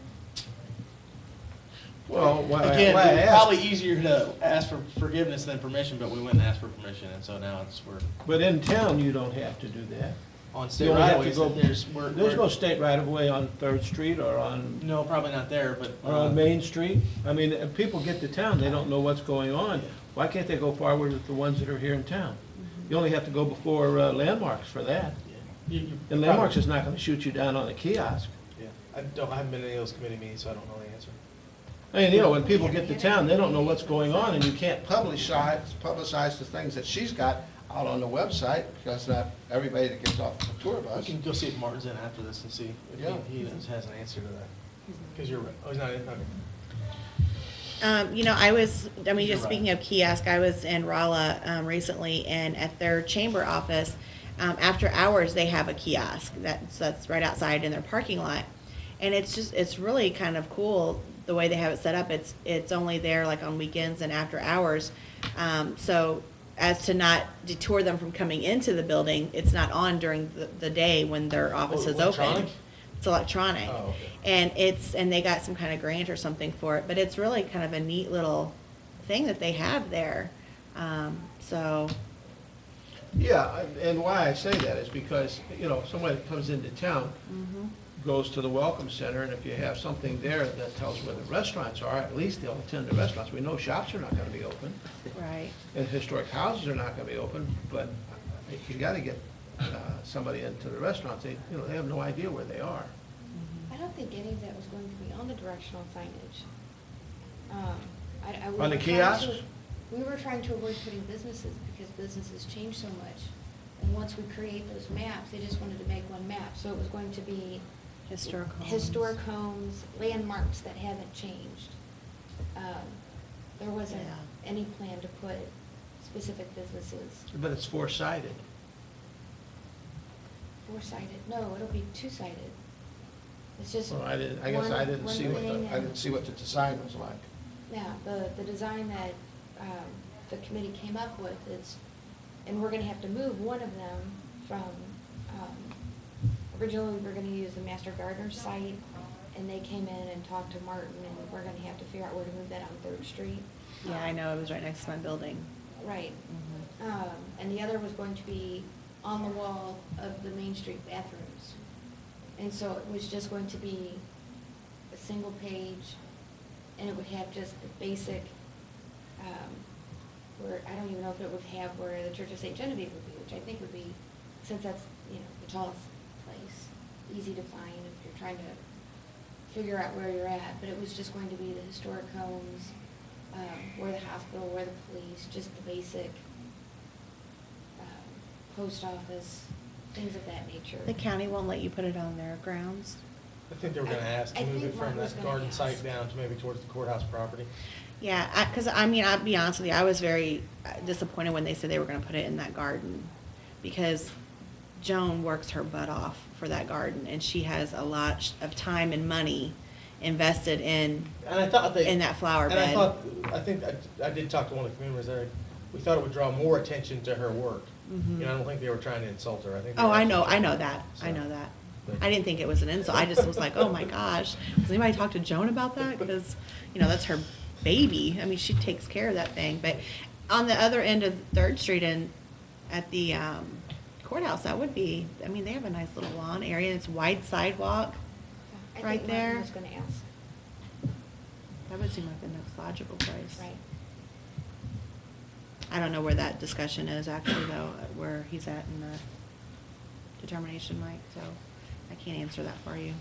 Well, Again, why I it's asked- probably easier to ask for forgiveness than permission, but we went and asked for permission, and so now we're But in town, you don't have to do that. on state You only have to right-of-ways. go- We're- There's no state right of way on Third Street or on, No, probably not there, but. or on Main Street. I mean, if people get to town, they don't know what's going on. Why can't they go forward with the ones that are here in town? You only have to go before Landmarks for that. And Landmarks is not gonna shoot you down on a kiosk. Yeah, I haven't been to any of those committee meetings, so I don't know the answer. I mean, you know, when people get to town, they don't know what's going on, and you can't publicize the things that she's got out on the website, because not everybody that gets off the tour We bus. can go see if Martin's in after this and see if Yeah. he has an answer to that. Because you're right. Oh, he's not in? Okay. You know, just You're speaking right. of kiosk, I was in Rolla recently, and at their chamber office, after hours, they have a kiosk that's right outside in their parking lot. And it's really kind of cool the way they have it set up. It's only there like on weekends and after hours. So as to not detour them from coming into the building, it's not on during the day when their office is open. Electronic? It's electronic. Oh, okay. And they got some kind of grant or something for it, but it's really kind of a neat little thing that they have there. So, Yeah, and why I say that is because, you know, somebody that comes into town, goes to the Welcome Center, and if you have something there that tells where the restaurants are, at least they'll attend the restaurants. We know shops are not gonna be open, right. and historic houses are not gonna be open, but you gotta get somebody into the restaurants. They, you know, they have no idea where they are. I don't think any of that was going to be on the directional signage. We On the were trying to- kiosks? We were trying to avoid putting businesses, because businesses change so much. And once we create those maps, they just wanted to make one map, so it was going to be Historic homes. historic homes, landmarks that haven't changed. There wasn't Yeah. any plan to put specific businesses. But it's four-sided. Four-sided, no, it'll be two-sided. It's just. Well, I guess I didn't see what the design was like. Yeah, the design that the committee came up with is, and we're gonna have to move one of them from, originally we were gonna use the Master Gardener site, and they came in and talked to Martin, and we're gonna have to figure out where to move that on Third Street. Yeah, I know, it was right next to my building. Right. And the other was going to be on the wall of the Main Street bathrooms. And so it was just going to be a single page, and it would have just the basic, where, I don't even know if it would have where the Church of St. Genevieve would be, which I think would be, since that's, you know, the tallest place, easy to find if you're trying to figure out where you're at. But it was just going to be the historic homes, where the hospital, where the police, just the basic post office, things of that nature. The county won't let you put it on their grounds? I think they were gonna ask to I move think it from Martin was that gonna garden ask. site down to maybe towards the courthouse property. Yeah, because I mean, I'll be honest with you, I was very disappointed when they said they were gonna put it in that garden, because Joan works her butt off for that garden, and she has a lot of time and money invested in And I thought they. that flower And bed. I think I did talk to one of the community members there. We thought it would draw more attention to her work. Mhm. You know, I don't think they were trying to insult her. I think. they Oh, were I know actually- that, I So, know that. but- I didn't think it was an insult, I just was like, oh my gosh, has anybody talked to Joan about that? Because, you know, that's her baby, I mean, she takes care of that thing. But on the other end of Third Street and at the courthouse, that would be, I mean, they have a nice little lawn area, it's wide sidewalk. I right think there. Martin was gonna ask. That would seem like the next logical place. Right. I don't know where that discussion is actually though, where he's at in the determination, Mike, so I can't answer that for you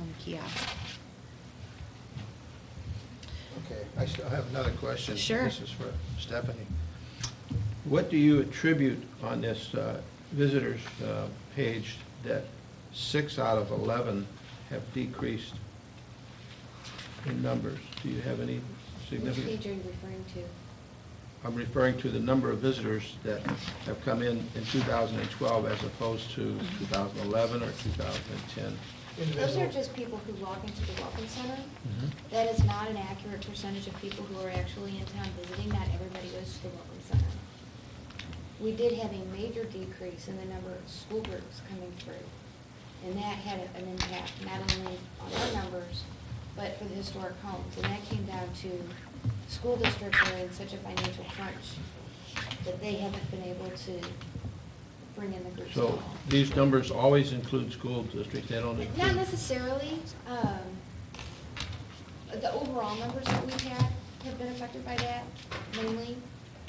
on the kiosk. Okay, I still have another question. Sure. This is for Stephanie. What do you attribute on this visitors page that 6 out of 11 have decreased in numbers? Do you have any Which significant? page are you referring to? I'm referring to the number of visitors that have come in 2012 as opposed to 2011 or 2010. Those are just people who walk into the Welcome Center. That is not an accurate percentage of people who are actually in town visiting. Not everybody goes to the Welcome Center. We did have a major decrease in the number of school groups coming through. And that had an impact not only on our numbers, but for the historic homes. And that came down to school districts are in such a financial crunch that they haven't been able to bring in the groups at So all. these numbers always include school districts, they don't Not include? necessarily. The overall numbers that we've had have been affected by that mainly,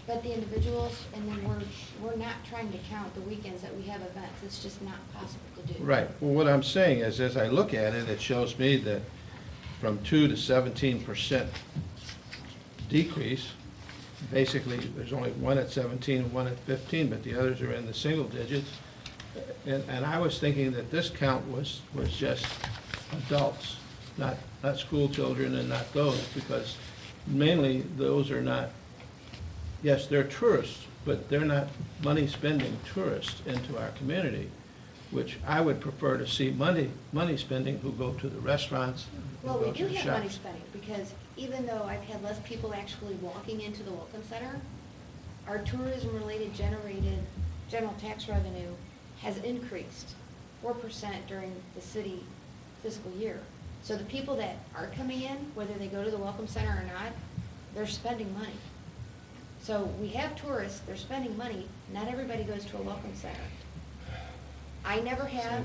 but the individuals, and then we're not trying to count the weekends that we have events. It's just not possible to do. Right, well, what I'm saying is, as I look at it, it shows me that from 2 to 17% decrease. Basically, there's only one at 17 and one at 15, but the others are in the single digits. And I was thinking that this count was just adults, not school children and not those, because mainly those are not, yes, they're tourists, but they're not money-spending tourists into our community, which I would prefer to see money spending who go to the restaurants and Well, we go do to the have money shops. spending, because even though I've had less people actually walking into the Welcome Center, our tourism-related general tax revenue has increased 4% during the city fiscal year. So the people that are coming in, whether they go to the Welcome Center or not, they're spending money. So we have tourists, they're spending money, not everybody goes to a Welcome Center. I never have,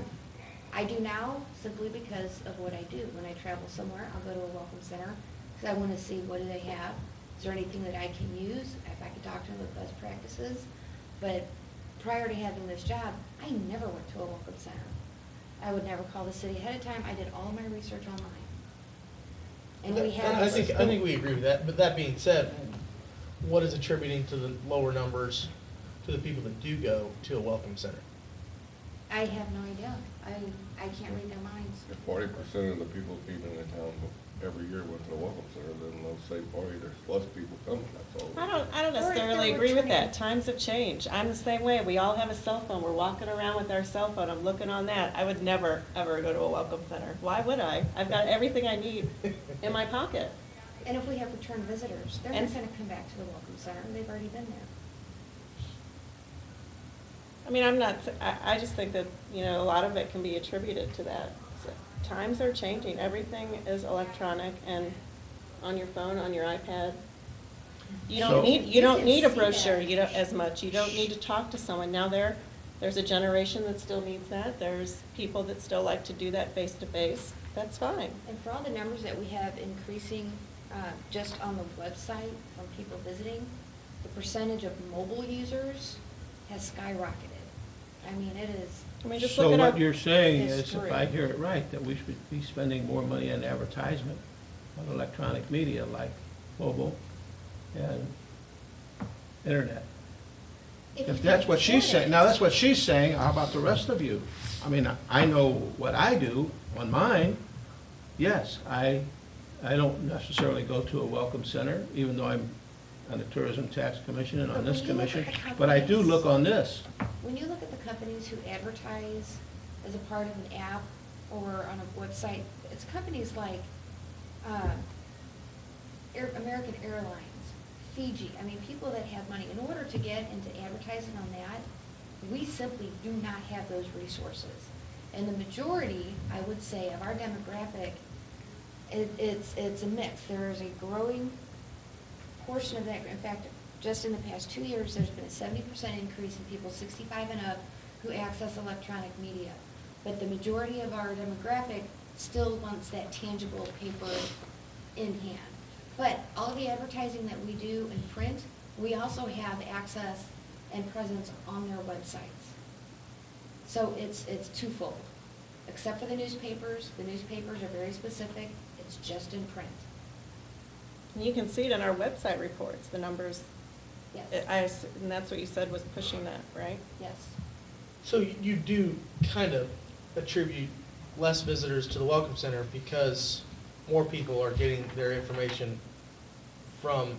I do now simply because of what I do. When I travel somewhere, I'll go to a Welcome Center because I want to see what do they have. Is there anything that I can use? If I could talk to them with best practices. But prior to having this job, I never went to a Welcome Center. I would never call the city ahead of time. I did all my research online. And we have. I think we agree with that, but that being said, what is attributing to the lower numbers to the people that do go to a Welcome Center? I have no idea. I can't read their minds. If 40% of the people even in town every year went to the Welcome Center, then they'll say 40, there's less people coming, that's all. I don't necessarily agree with that. Times have changed. I'm the same way. We all have a cell phone. We're walking around with our cell phone. I'm looking on that. I would never, ever go to a Welcome Center. Why would I? I've got everything I need in my pocket. And if we have return visitors, they're not And- going to come back to the Welcome Center. They've already been there. I mean, I just think that, a lot of it can be attributed to that. So, times are changing. Everything is electronic and on your phone, on your iPad. You So- don't need a see brochure, that. as much. You don't need to talk to someone. Now there's a generation that still needs that. There's people that still like to do that face to face. That's fine. And for all the numbers that we have increasing just on the website from people visiting, the percentage of mobile users has skyrocketed. I mean, it is. I mean, just So look at what you're saying is, history. if I hear it right, that we should be spending more money on advertisement on electronic media like mobile and internet. If that's what she's saying, now that's what she's saying, how about the rest of you? I mean, I know what I do on mine. Yes, I don't necessarily go to a Welcome Center, even though I'm on the Tourism Tax Commission and on this commission, but I do look on this. When you look at the companies who advertise as a part of an app or on a website, it's companies like American Airlines, Fiji. I mean, people that have money. In order to get into advertising on that, we simply do not have those resources. And the majority, I would say, of our demographic, it's a mix. There is a growing portion of that. In fact, just in the past 2 years, there's been a 70% increase in people 65 and up who access electronic media. But the majority of our demographic still wants that tangible paper in hand. But all the advertising that we do in print, we also have access and presence on their websites. So it's twofold. Except for the newspapers are very specific. It's just in print. And you can see it in our website reports, the numbers. Yes. And that's what you said was pushing that, right? Yes. So you do kind of attribute less visitors to the Welcome Center because more people are getting their information from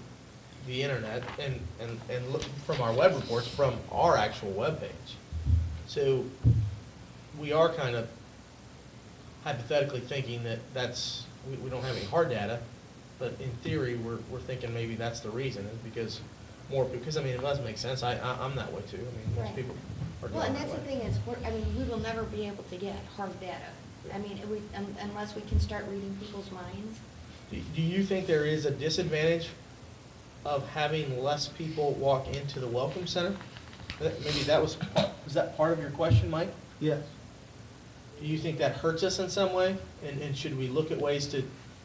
the internet and look from our web reports, from our actual webpage. So we are kind of hypothetically thinking that we don't have any hard data, but in theory, we're thinking maybe that's the reason, is because I mean, it does make sense. I'm that way too. I mean, most Right. people are Well, going and that that's the way. thing is, we will never be able to get hard data. I mean, unless we can start reading people's minds. Do you think there is a disadvantage of having less people walk into the Welcome Center? Maybe was that part of your question, Mike? Yes. Do you think that hurts us in some way? And should we look at ways to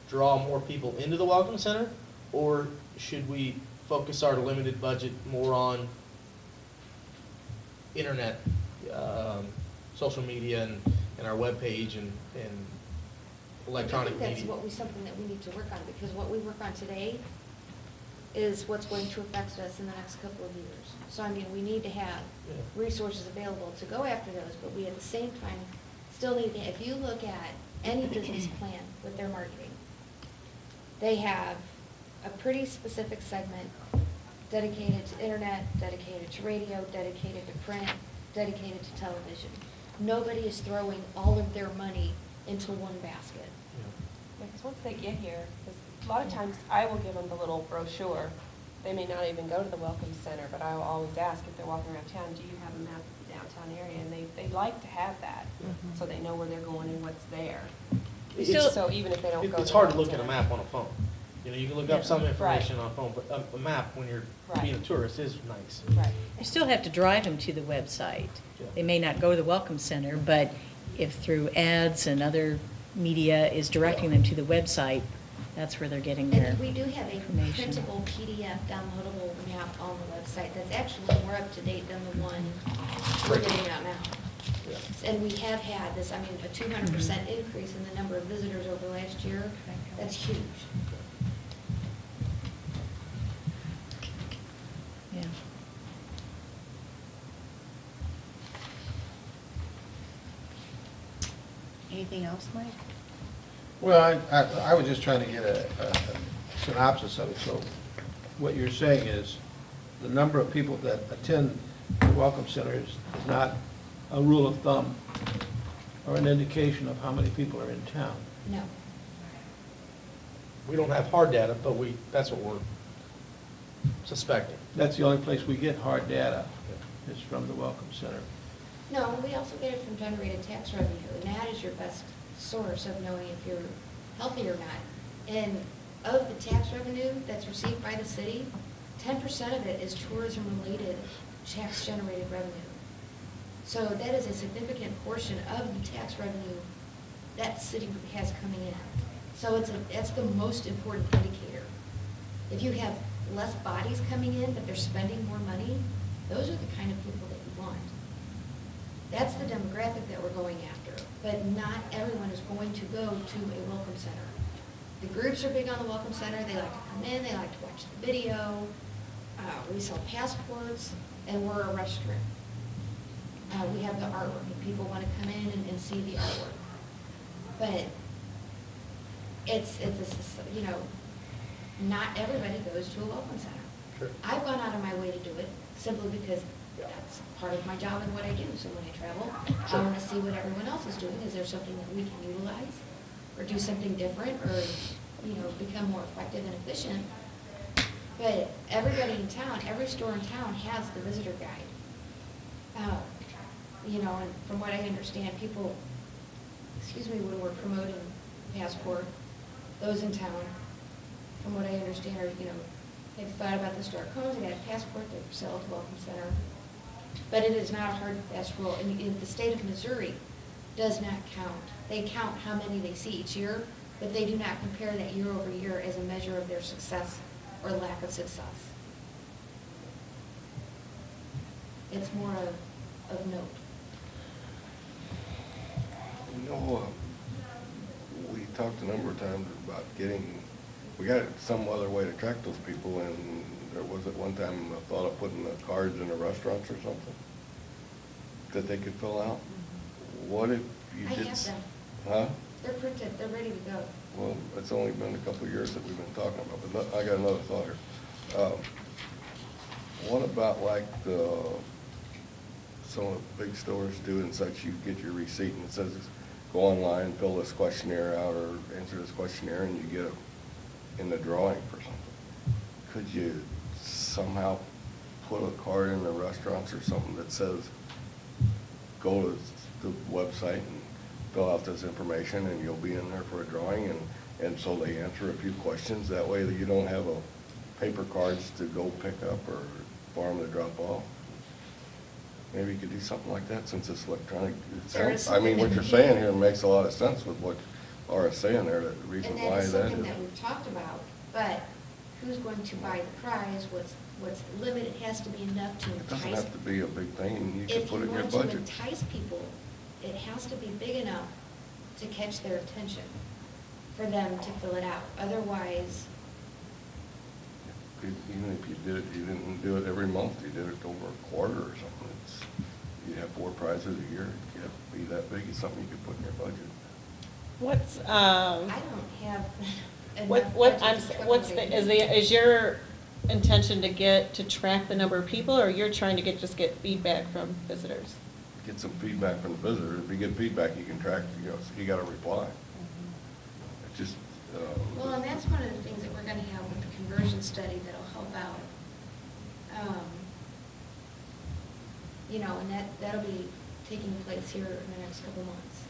draw more people into the Welcome Center? Or should we focus our limited budget more on internet, social media, and our webpage, and electronic I think media. that's something that we need to work on, because what we work on today is what's going to affect us in the next couple of years. So, I mean, we need to have Yeah. resources available to go after those, but we at the same time still need to, if you look at any business plan with their marketing, they have a pretty specific segment dedicated to internet, dedicated to radio, dedicated to print, dedicated to television. Nobody is throwing all of their money into one basket. Because once they get here, because a lot of times I will give them the little brochure. They may not even go to the Welcome Center, but I will always ask if they're walking around town, do you have a map of the downtown area? And they like to have that, so they know where they're going and what's there. It's- So even if they don't go. It's to hard to the look at a Welcome map on a phone. You know, you can look up some information Right. on a phone, but a map when you're Right. being a tourist is nice. Center. Right. You still have to drive them to the website. Yeah. They may not go to the Welcome Center, but if through ads and other media is directing them to the website, that's where they're getting their And we do have a information. printable PDF downloadable map on the website that's actually more up to date than the one we're getting out now. Yeah. And we have had this, I mean, a 200% increase in the number of visitors over last year. That's huge. Yeah. Anything else, Mike? Well, I was just trying to get a synopsis of it. So what you're saying is the number of people that attend the Welcome Center is not a rule of thumb or an indication of how many people are in town. No. We don't have hard data, but that's what we're suspecting. That's the only place we get hard data, is from the Welcome Center. No, we also get it from generated tax revenue, and that is your best source of knowing if you're healthy or not. And of the tax revenue that's received by the city, 10% of it is tourism-related tax-generated revenue. So that is a significant portion of the tax revenue that city has coming in. So that's the most important indicator. If you have less bodies coming in, but they're spending more money, those are the kind of people that you want. That's the demographic that we're going after, but not everyone is going to go to a Welcome Center. The groups are big on the Welcome Center. They like to come in, they like to watch the video. We sell passports, and we're a restaurant. We have the artwork, and people want to come in and see the artwork. But it's not everybody goes to a Welcome Center. Sure. I've gone out of my way to do it simply because that's part of my job and what I do. So when I travel, I want to see what everyone else is doing. Is there something that we can utilize or do something different or, become more effective and efficient? But everybody in town, every store in town has the visitor guide. And from what I understand, people, when we're promoting Passport, those in town, from what I understand, are, they've thought about the store codes, they got a Passport, they sell at the Welcome Center. But it is not a hard and fast rule. And the state of Missouri does not count. They count how many they see each year, but they do not compare that year over year as a measure of their success or lack of success. It's more of note. We talked a number of times about we got some other way to track those people, and there was at one time a thought of putting the cards in the restaurants or something that they could fill out. What if you I did? have them. Huh? They're printed, they're ready to go. Well, it's only been a couple of years that we've been talking about, but I got another thought here. What about like some of the big stores do and such, you get your receipt and it says, go online, fill this questionnaire out or answer this questionnaire and you get in the drawing for something. Could you somehow put a card in the restaurants or something that says, go to the website and fill out this information and you'll be in there for a drawing, and so they answer a few questions. That way that you don't have paper cards to go pick up or form to drop off. Maybe you could do something like that since it's electronic. I mean, what you're saying here makes a lot of sense with what Laura's saying there, the reason And why that is that something is. that we've talked about, but who's going to buy the prize? What's limited has to be enough to It doesn't entice. have to be a big thing, you can If put you it in your want to budget. entice people, it has to be big enough to catch their attention. for them to fill it out. Otherwise, Even if you didn't do it every month, you did it over a quarter or something, you'd have 4 prizes a year. It'd have to be that big, it's something you could put in your budget. What's, I don't have enough budget to cover it. is your intention to track the number of people, or you're trying to just get feedback from visitors? Get some feedback from the visitor. If you get feedback, you can track, you got to reply. It's just, Well, and that's one of the things that we're gonna have with the conversion study that'll help out. You know, and that'll be taking place here in the next couple months.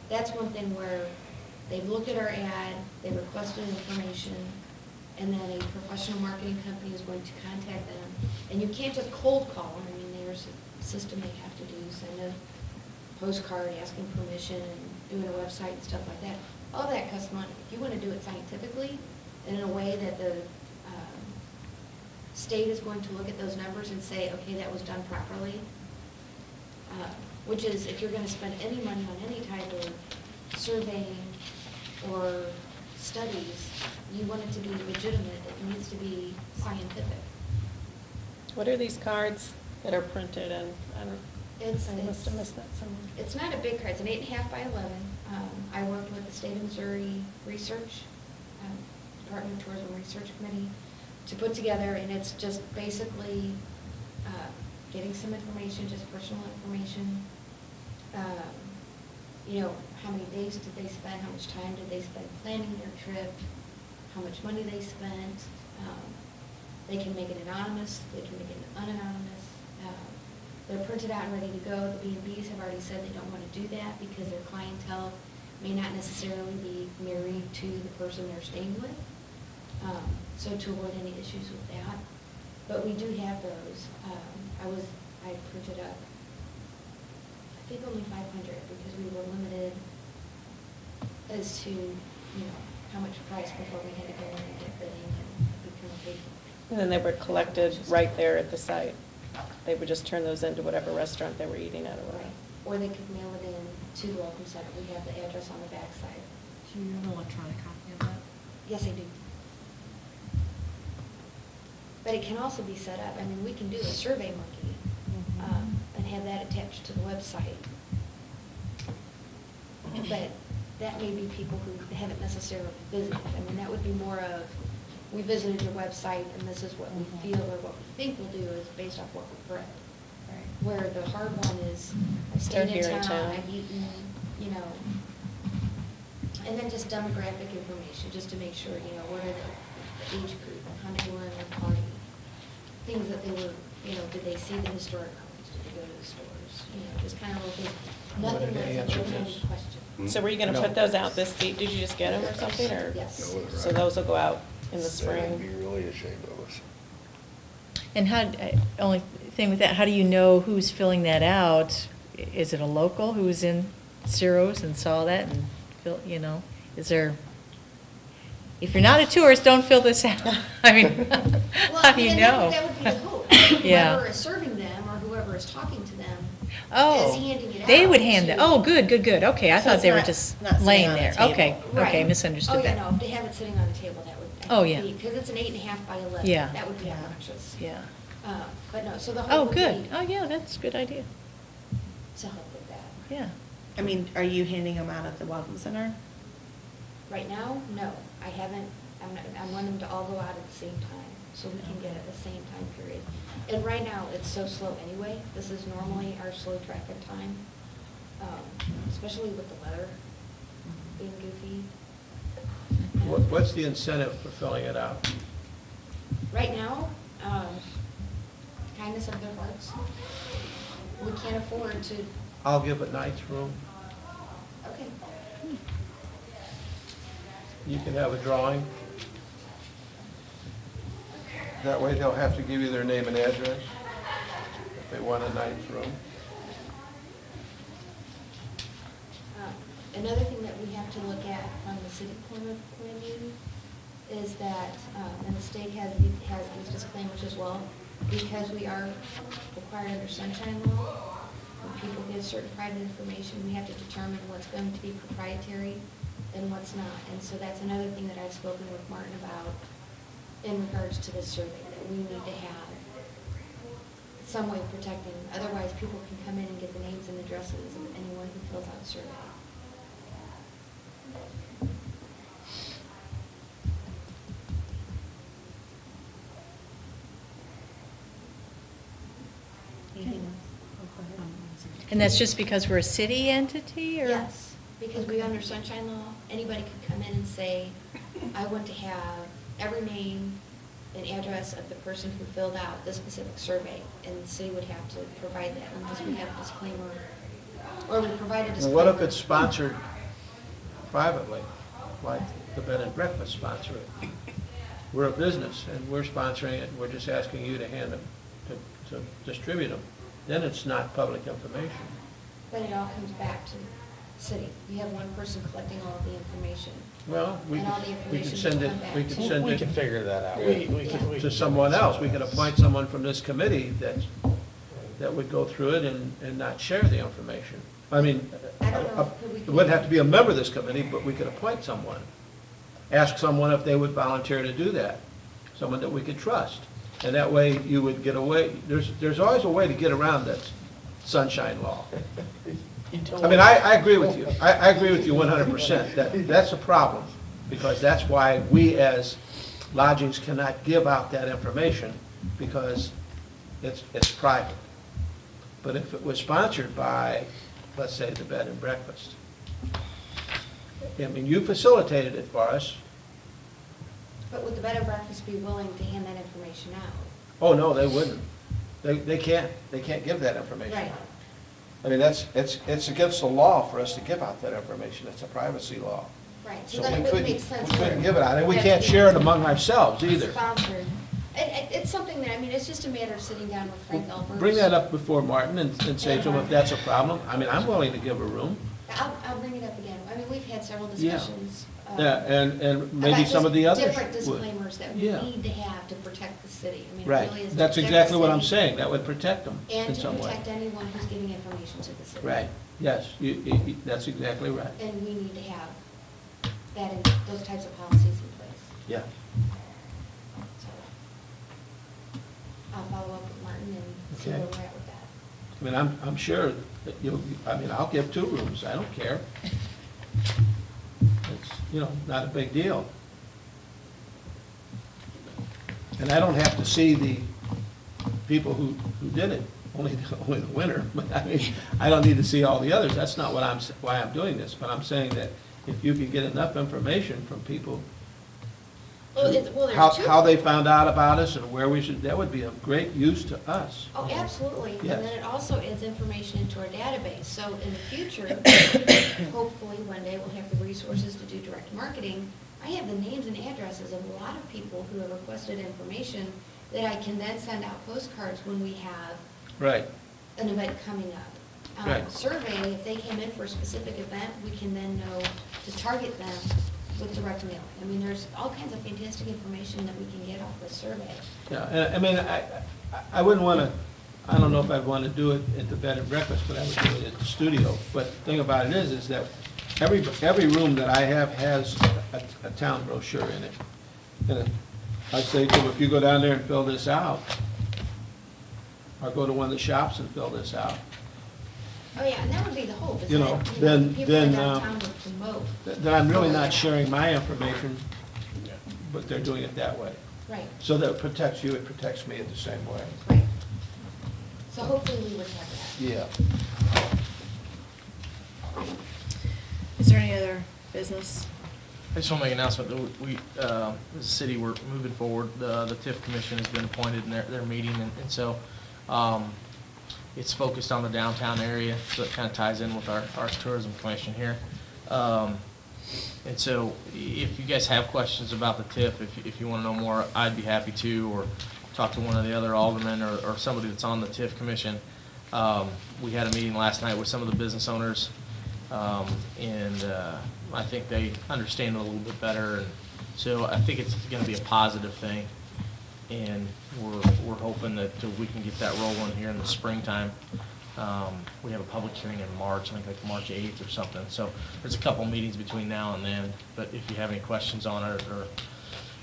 That's one thing where they look at our ad, they requested information, and then a professional marketing company is going to contact them. And you can't just cold call them. I mean, there's a system they have to do, send a postcard asking permission and doing a website and stuff like that. All that costs money. If you want to do it scientifically and in a way that the state is going to look at those numbers and say, okay, that was done properly, which is if you're going to spend any money on any type of surveying or studies, you want it to be legitimate. It needs to be scientific. What are these cards that are printed, and I must have missed that somewhere. It's not a big card. It's an 8.5 by 11. I worked with the State of Missouri Research, Department of Tourism Research Committee, to put together, and it's just basically getting some information, just personal information. You know, how many days did they spend? How much time did they spend planning their trip? How much money they spent? They can make it anonymous. They can make it unanonymous. They're printed out and ready to go. The B&Bs have already said they don't want to do that because their clientele may not necessarily be married to the person they're staying with. So to avoid any issues with that. But we do have those. I printed up, I think only 500 because we were limited as to, you know, how much price before we had to go in and get bidding and become a big. And then they were collected right there at the site. They would just turn those into whatever restaurant they were eating at or whatever. Or they could mail it in to the Welcome Center. We have the address on the back side. Do you have an electronic copy of that? Yes, I do. But it can also be set up, I mean, we can do a survey monkey and have that attached to the website. But that may be people who haven't necessarily visited. I mean, that would be more of, we visited your website and this is what we feel or what we think we'll do is based off what we've read. Where the hard one is, I've stayed in town, I've eaten, you know, and then just demographic information, just to make sure, you know, what are the age group, how many were in their party, things that they were, you know, did they see the historic homes, did they go to the stores, you know, just kind of little things. Nothing that's an open-ended question. So were you going to put those out this week? Did you just get them or something, or? Yes. So those will go out in the They'd spring? be really ashamed of us. And only thing with that, how do you know who's filling that out? Is it a local who's in Ciro's and saw that and you know, is there, if you're not a tourist, don't fill this out. I mean, Well, how do you and know? that would be the hope. Yeah. Whoever is serving them or whoever is talking to them Oh, is handing it out. they would hand it, to- oh, good. Okay, I So thought it's they were not- just not sitting laying on a there. table. Okay, Right. misunderstood Oh, yeah, that. no, if they have it sitting on a table, that would. Oh, yeah. Because it's an 8.5 by 11. Yeah. That would be Yeah. obnoxious. Yeah. But no, so the Oh, hope would good. be Oh, yeah, that's a good idea. to help with that. Yeah. I mean, are you handing them out at the Welcome Center? Right now, no, I haven't, I want them to all go out at the same time, so we can get at the same time period. And right now, it's so slow anyway, this is normally our slow traffic time, especially with the weather being goofy. What's the incentive for filling it out? Right now, kindness of their hearts. We can't afford to, I'll give a night's room. okay, You can have a drawing. That way they'll have to give you their name and address if they want a night's room. Another thing that we have to look at from the city point of view is that, and the state has these disclaimers as well, because we are required under sunshine law, when people give certain private information, we have to determine what's going to be proprietary and what's not. And so that's another thing that I've spoken with Martin about in regards to this survey, that we need to have some way of protecting. Otherwise, people can come in and get the names and addresses of anyone who fills out a survey. Anything else? And that's just because we're a city entity, or? Yes, because we under sunshine law, anybody could come in and say, I want to have every name and address of the person who filled out this specific survey, and the city would have to provide that unless we have a disclaimer, or we provide a Well, disclaimer. what if it's sponsored privately, like the bed and breakfast sponsor it? We're a business, and we're sponsoring it, and we're just asking you to hand them, to distribute them. Then it's not public information. But it all comes back to the city. You have one person collecting all of the information. Well, we And all the could information send will it, come back we to could you. send We can it figure that out. We to someone else. We could appoint someone from this committee that would go through it and not share the information. I mean, I don't know who we it could- wouldn't have to be a member of this committee, but we could appoint someone. Ask someone if they would volunteer to do that, someone that we could trust. And that way you would get away, there's always a way to get around that sunshine law. I mean, I agree with you. I agree with you 100%. That's a problem, because that's why we as lodgings cannot give out that information, because it's private. But if it was sponsored by, let's say, the bed and breakfast, I mean, you facilitated it for us. But would the bed and breakfast be willing to hand that information out? Oh, no, they wouldn't. They can't give that information. Right. I mean, it's against the law for us to give out that information. It's a privacy law. Right, so So then we it wouldn't couldn't, make sense. we couldn't for- give it out, and we for can't that to be share it among ourselves either. Sponsored. It's something that, I mean, it's just a matter of sitting down with Frank Elbers. Bring that up before Martin and say to him if that's a problem. I mean, I'm willing to give a room. I'll bring it up again. I mean, we've had several Yeah. discussions. Yeah, and maybe about some of the just others different would. disclaimers that we Yeah. need to have to protect the city. I mean, it Right, really is to that's protect exactly the what I'm city saying. That would protect them in And to some way. protect anyone who's giving information to the city. Right, yes, that's exactly right. And we need to have that, in those types of policies in place. Yeah. So I'll follow up with Martin and see Okay. where we're at with that. I mean, I'm sure that I'll give 2 rooms. I don't care. It's, not a big deal. And I don't have to see the people who did it, only the winner. But I mean, I don't need to see all the others. That's not why I'm doing this. But I'm saying that if you can get enough information from people, Well, there's how two. they found out about us and where we should, that would be of great use to us. Oh, absolutely. And Yes. then it also adds information into our database. So in the future, hopefully one day we'll have the resources to do direct marketing. I have the names and addresses of a lot of people who have requested information that I can then send out postcards when we have Right. an event coming up. Right. Survey, if they came in for a specific event, we can then know to target them with direct mailing. I mean, there's all kinds of fantastic information that we can get off the survey. Yeah, and I mean, I wouldn't want to, I don't know if I'd want to do it at the bed and breakfast, but I would do it at the studio. But the thing about it is that every room that I have has a town brochure in it. And I say to them, if you go down there and fill this out, or go to one of the shops and fill this out, Oh, yeah, and that would be the hope, is You that, know, people then, in downtown would promote. then I'm really not sharing my information, but they're doing it that way. Right, So that it protects you, it protects me in the same way. right. So hopefully we would have that. Yeah. Is there any other business? I just want to make an announcement that we, as a city, we're moving forward. The TIF commission has been appointed in their meeting, and so it's focused on the downtown area, so it kind of ties in with our tourism commission here. And so if you guys have questions about the TIF, if you want to know more, I'd be happy to, or talk to one of the other aldermen or somebody that's on the TIF commission. We had a meeting last night with some of the business owners, and I think they understand it a little bit better, and so I think it's going to be a positive thing, and we're hoping that we can get that rolling here in the springtime. We have a public hearing in March, I think like March 8th or something. So there's a couple meetings between now and then, but if you have any questions on it or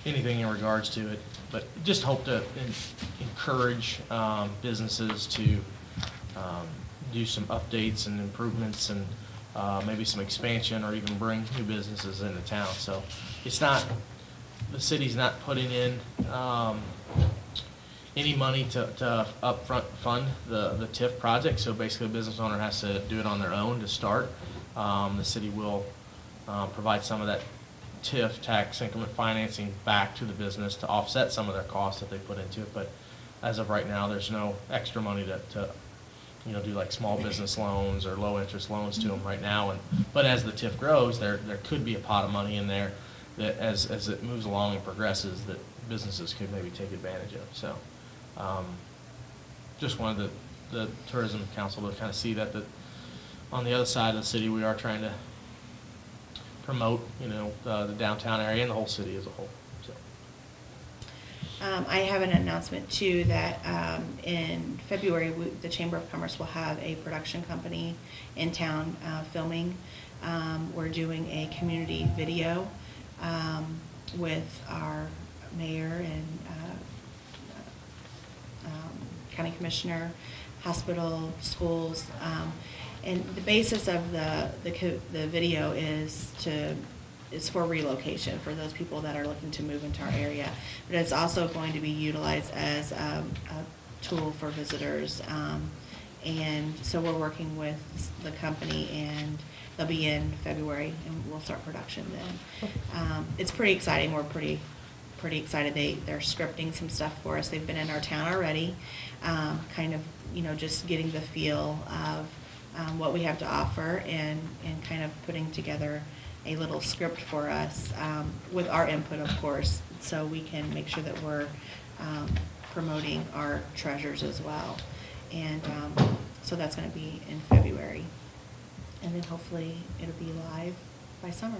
anything in regards to it, but just hope to encourage businesses to do some updates and improvements and maybe some expansion or even bring new businesses into town. So it's not, the city's not putting in any money to upfront fund the TIF project, so basically a business owner has to do it on their own to start. The city will provide some of that TIF, tax increment financing, back to the business to offset some of their costs that they put into it, but as of right now, there's no extra money to do like small business loans or low interest loans to them right now. But as the TIF grows, there could be a pot of money in there that as it moves along and progresses, that businesses could maybe take advantage of. So just wanted the Tourism Council to kind of see that on the other side of the city, we are trying to promote, the downtown area and the whole city as a whole. So. I have an announcement too that in February, the Chamber of Commerce will have a production company in town filming. We're doing a community video with our mayor and county commissioner, hospital, schools, and the basis of the video is for relocation for those people that are looking to move into our area. But it's also going to be utilized as a tool for visitors. And so we're working with the company, and they'll be in February, and we'll start production then. It's pretty exciting. We're pretty excited. They're scripting some stuff for us. They've been in our town already, kind of, just getting the feel of what we have to offer and kind of putting together a little script for us with our input, of course, so we can make sure that we're promoting our treasures as well. And so that's going to be in February. And then hopefully it'll be live by summer,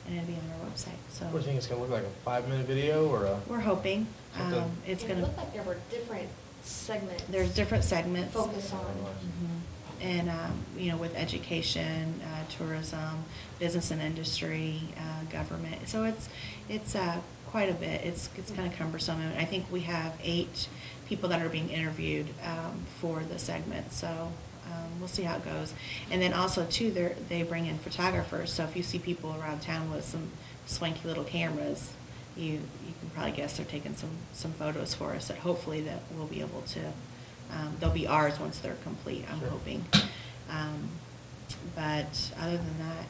and it'll be on our website. So What do you think it's going to look like, a 5-minute video or a? we're hoping it's going It to. looked like there were different segments. There's different segments. Focus on. Mhm. And, with education, tourism, business and industry, government. So it's quite a bit. It's kind of cumbersome. And I think we have 8 people that are being interviewed for the segment. So we'll see how it goes. And then also, too, they bring in photographers. So if you see people around town with some swanky little cameras, you can probably guess they're taking some photos for us that hopefully that we'll be able to. They'll be ours once they're complete, I'm hoping. But other than that,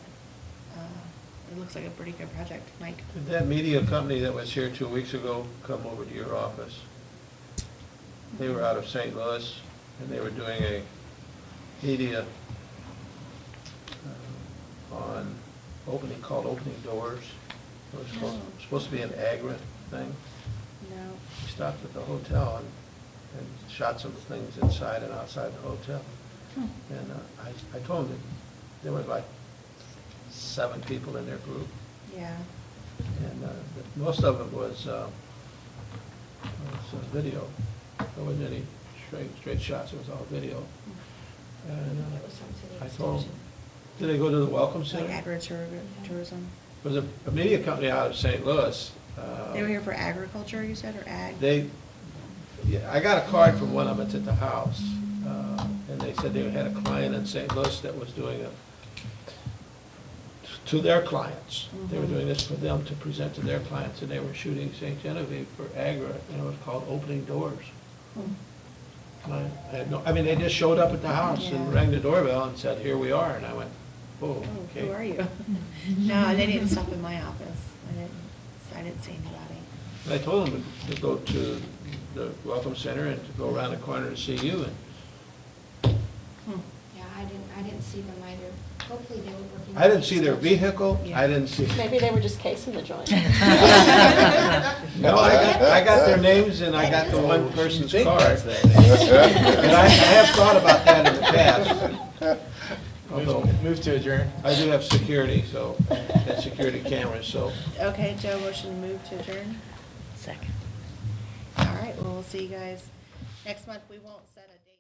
it looks like a pretty good project. Mike? Did that media company that was here 2 weeks ago come over to your office? They were out of St. Louis, and they were doing a media on called Opening Doors. It was supposed to be an agri thing. No. We stopped at the hotel and shot some things inside and outside the hotel. And I told them that there were like 7 people in their group, Yeah. and most of it was video. There wasn't any straight shots, it was all video. And It was something to the I told them, extension. did they go to the Welcome Like Center? agritourism. It was a media company out of St. Louis. They were here for agriculture, you said, or ag? I got a card from one of them at the house, and they said they had a client in St. Louis that was doing it to their clients. They were doing this for them to present to their clients, and they were shooting St. Genevieve for Agra, and it was called Opening Doors. And I had they just showed up at the house and Yeah. rang the doorbell and said, "Here we are," and I went, "Oh, Oh, okay." who are you? No, they didn't stop in my office. I didn't see anybody. And I told them to go to the Welcome Center and to go around the corner to see you, and Yeah, I didn't see them either. Hopefully they were working. I didn't see their vehicle, Yeah. I didn't see. Maybe they were just casing the joint. No, I got their names and I got the one person's card. And I have thought about that in the past. Although Move to adjourn. I do have security, so, and security cameras, so. Okay, Joe, motion to move to adjourn? Second. All right, well, we'll see you guys next month. We won't set a date.